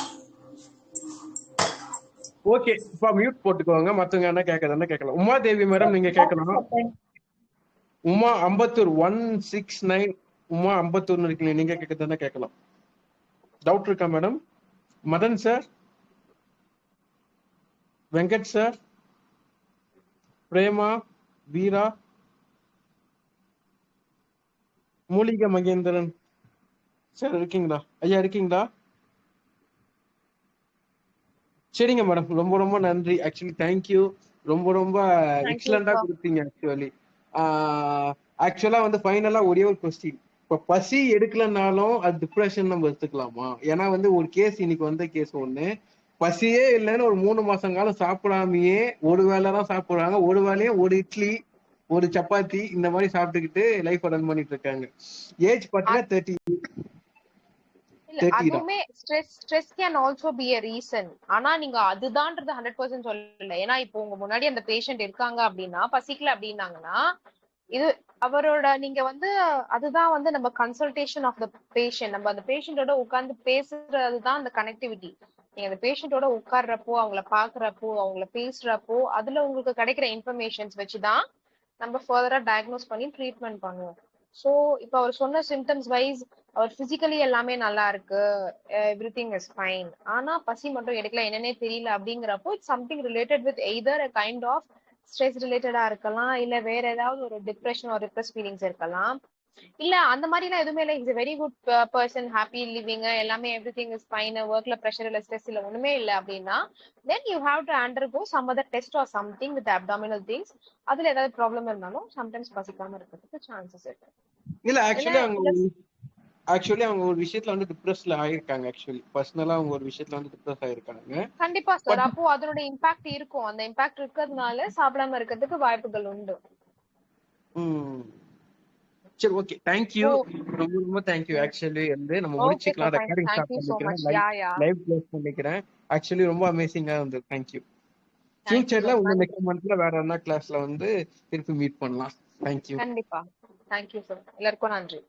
ஓகே, இப்ப மியூட் போட்டுக்கோங்க. மத்தவங்க என்ன கேட்கறதுன்னா கேட்கலாம். உமா தேவி மேடம் நீங்க கேட்கலாம். உமா அம்பத்தூர் 169 உமா அம்பத்தூர்னு இருக்கீங்க, நீங்க கேட்கறதுன்னா கேட்கலாம். டவுட் இருக்கா madam? Madan sir, Venkat sir, Prema, Veera, Mulika Mahendran sir இருக்கீங்களா? ஐயா இருக்கீங்களா? சரிங்க மேடம், ரொம்ப ரொம்ப நன்றி. Actually thank you. ரொம்ப ரொம்ப தேங்க்யூ எக்ஸலண்டா சார். கொடுத்தீங்க. ஆக்சுவலா வந்து ஃபைனலா ஒரே ஒரு கொஸ்டின். இப்ப பசி எடுக்கலனாலும் அது டிப்ரெஷன் நம்ம எடுத்துக்கலாமா? ஏன்னா வந்து ஒரு கேஸ் இன்னைக்கு வந்த கேஸ் ஒண்ணு, பசியே இல்லைன்னு ஒரு 3 மாசம் காலம் சாப்பிடாமயே ஒரு வேளை தான் சாப்பிடுறாங்க. ஒரு வேளையும் ஒரு இட்லி ஒரு சப்பாத்தி இந்த மாதிரி சாப்பிட்டுக்கிட்டு லைஃப் ரன் பண்ணிட்டு இருக்காங்க. ஏஜ் பாத்தீங்கன்னா 30 இல்ல 30 தான். அதுவுமே stress can also be a reason. ஆனா நீங்க அதுதான்றது 100% சொல்லல. ஏன்னா இப்போ உங்க முன்னாடி அந்த பேஷண்ட் இருக்காங்க அப்படின்னா பசிக்கல அப்படின்னாங்கன்னா இது அவரோட நீங்க வந்து அதுதான் வந்து நம்ம கன்சல்டேஷன் ஆஃப் த பேஷண்ட். நம்ம அந்த பேஷண்டோட உட்கார்ந்து பேசுறதுதான் அந்த கனெக்டிவிட்டி. நீங்க அந்த பேஷண்டோட உட்கார்றப்போ அவங்கள பாக்குறப்போ அவங்கள பேசுறப்போ அதுல உங்களுக்கு கிடைக்கிற இன்ஃபர்மேஷன்ஸ் வச்சுதான் நம்ம ஃபர்தரா டயக்னோஸ் பண்ணி ட்ரீட்மெண்ட் பண்ணுவோம். சோ இப்ப அவர் சொன்ன சிம்டம்ஸ் வைஸ் அவர் பிசிக்கலி எல்லாமே நல்லா இருக்கு, எவ்ரிதிங் இஸ் ஃபைன், ஆனா பசி மட்டும் எடுக்கல என்னன்னே தெரியல அப்படிங்கிறப்போ it's something related with either a kind of stress ரிலேட்டடா இருக்கலாம், இல்ல வேற ஏதாவது ஒரு டிப்ரெஷன் ஒரு டிப்ரெஸ் ஃபீலிங்ஸ் இருக்கலாம். இல்ல அந்த மாதிரி எல்லாம் எதுவுமே இல்ல, is a very good person, happy living, எல்லாமே எவ்ரிதிங் இஸ் ஃபைன், ஒர்க்ல ப்ரெஷர் இல்ல ஸ்ட்ரெஸ் இல்ல ஒண்ணுமே இல்ல அப்படின்னா then you have to undergo some other test or something with abdominal things. அதுல ஏதாவது ப்ராப்ளம் இருந்தாலும் சம்டைம்ஸ் பசிக்காம இருக்கிறதுக்கு சான்சஸ் இருக்கு. இல்ல இல்ல ஆக்சுவலி அவங்க ஒரு விஷயத்துல வந்து டிப்ரெஸ்ல ஆயிருக்காங்க. ஆக்சுவலி பர்சனலா அவங்க ஒரு விஷயத்துல வந்து டிப்ரெஸ் ஆயிருக்காங்க. கண்டிப்பா சார், பட் அப்போ அதனோட இம்பாக்ட் இருக்கும். அந்த இம்பாக்ட் இருக்கிறதுனால சாப்பிடாம இருக்கிறதுக்கு வாய்ப்புகள் உண்டு. சரி, ஓகே, தேங்க்யூ. ஓ ரொம்ப ரொம்ப தேங்க்யூ. ஆக்சுவலி வந்து நம்ம ஓகே முடிச்சுக்கலாம். Sir, recording stop thank you so பண்ணிக்கிறேன். மச். லைவ் யா யா லைவ் க்ளோஸ் பண்ணிக்கிறேன். ஆக்சுவலி ரொம்ப அமேசிங்கா இருந்தது. தேங்க்யூ. தேங்க்யூ ஃபியூச்சர்ல சார், உங்க நன்றி. நெக்ஸ்ட் மந்த்ல வேற என்ன கிளாஸ்ல வந்து திருப்பி மீட் பண்ணலாம். தேங்க்யூ. கண்டிப்பா தேங்க்யூ சார், எல்லாருக்கும் நன்றி.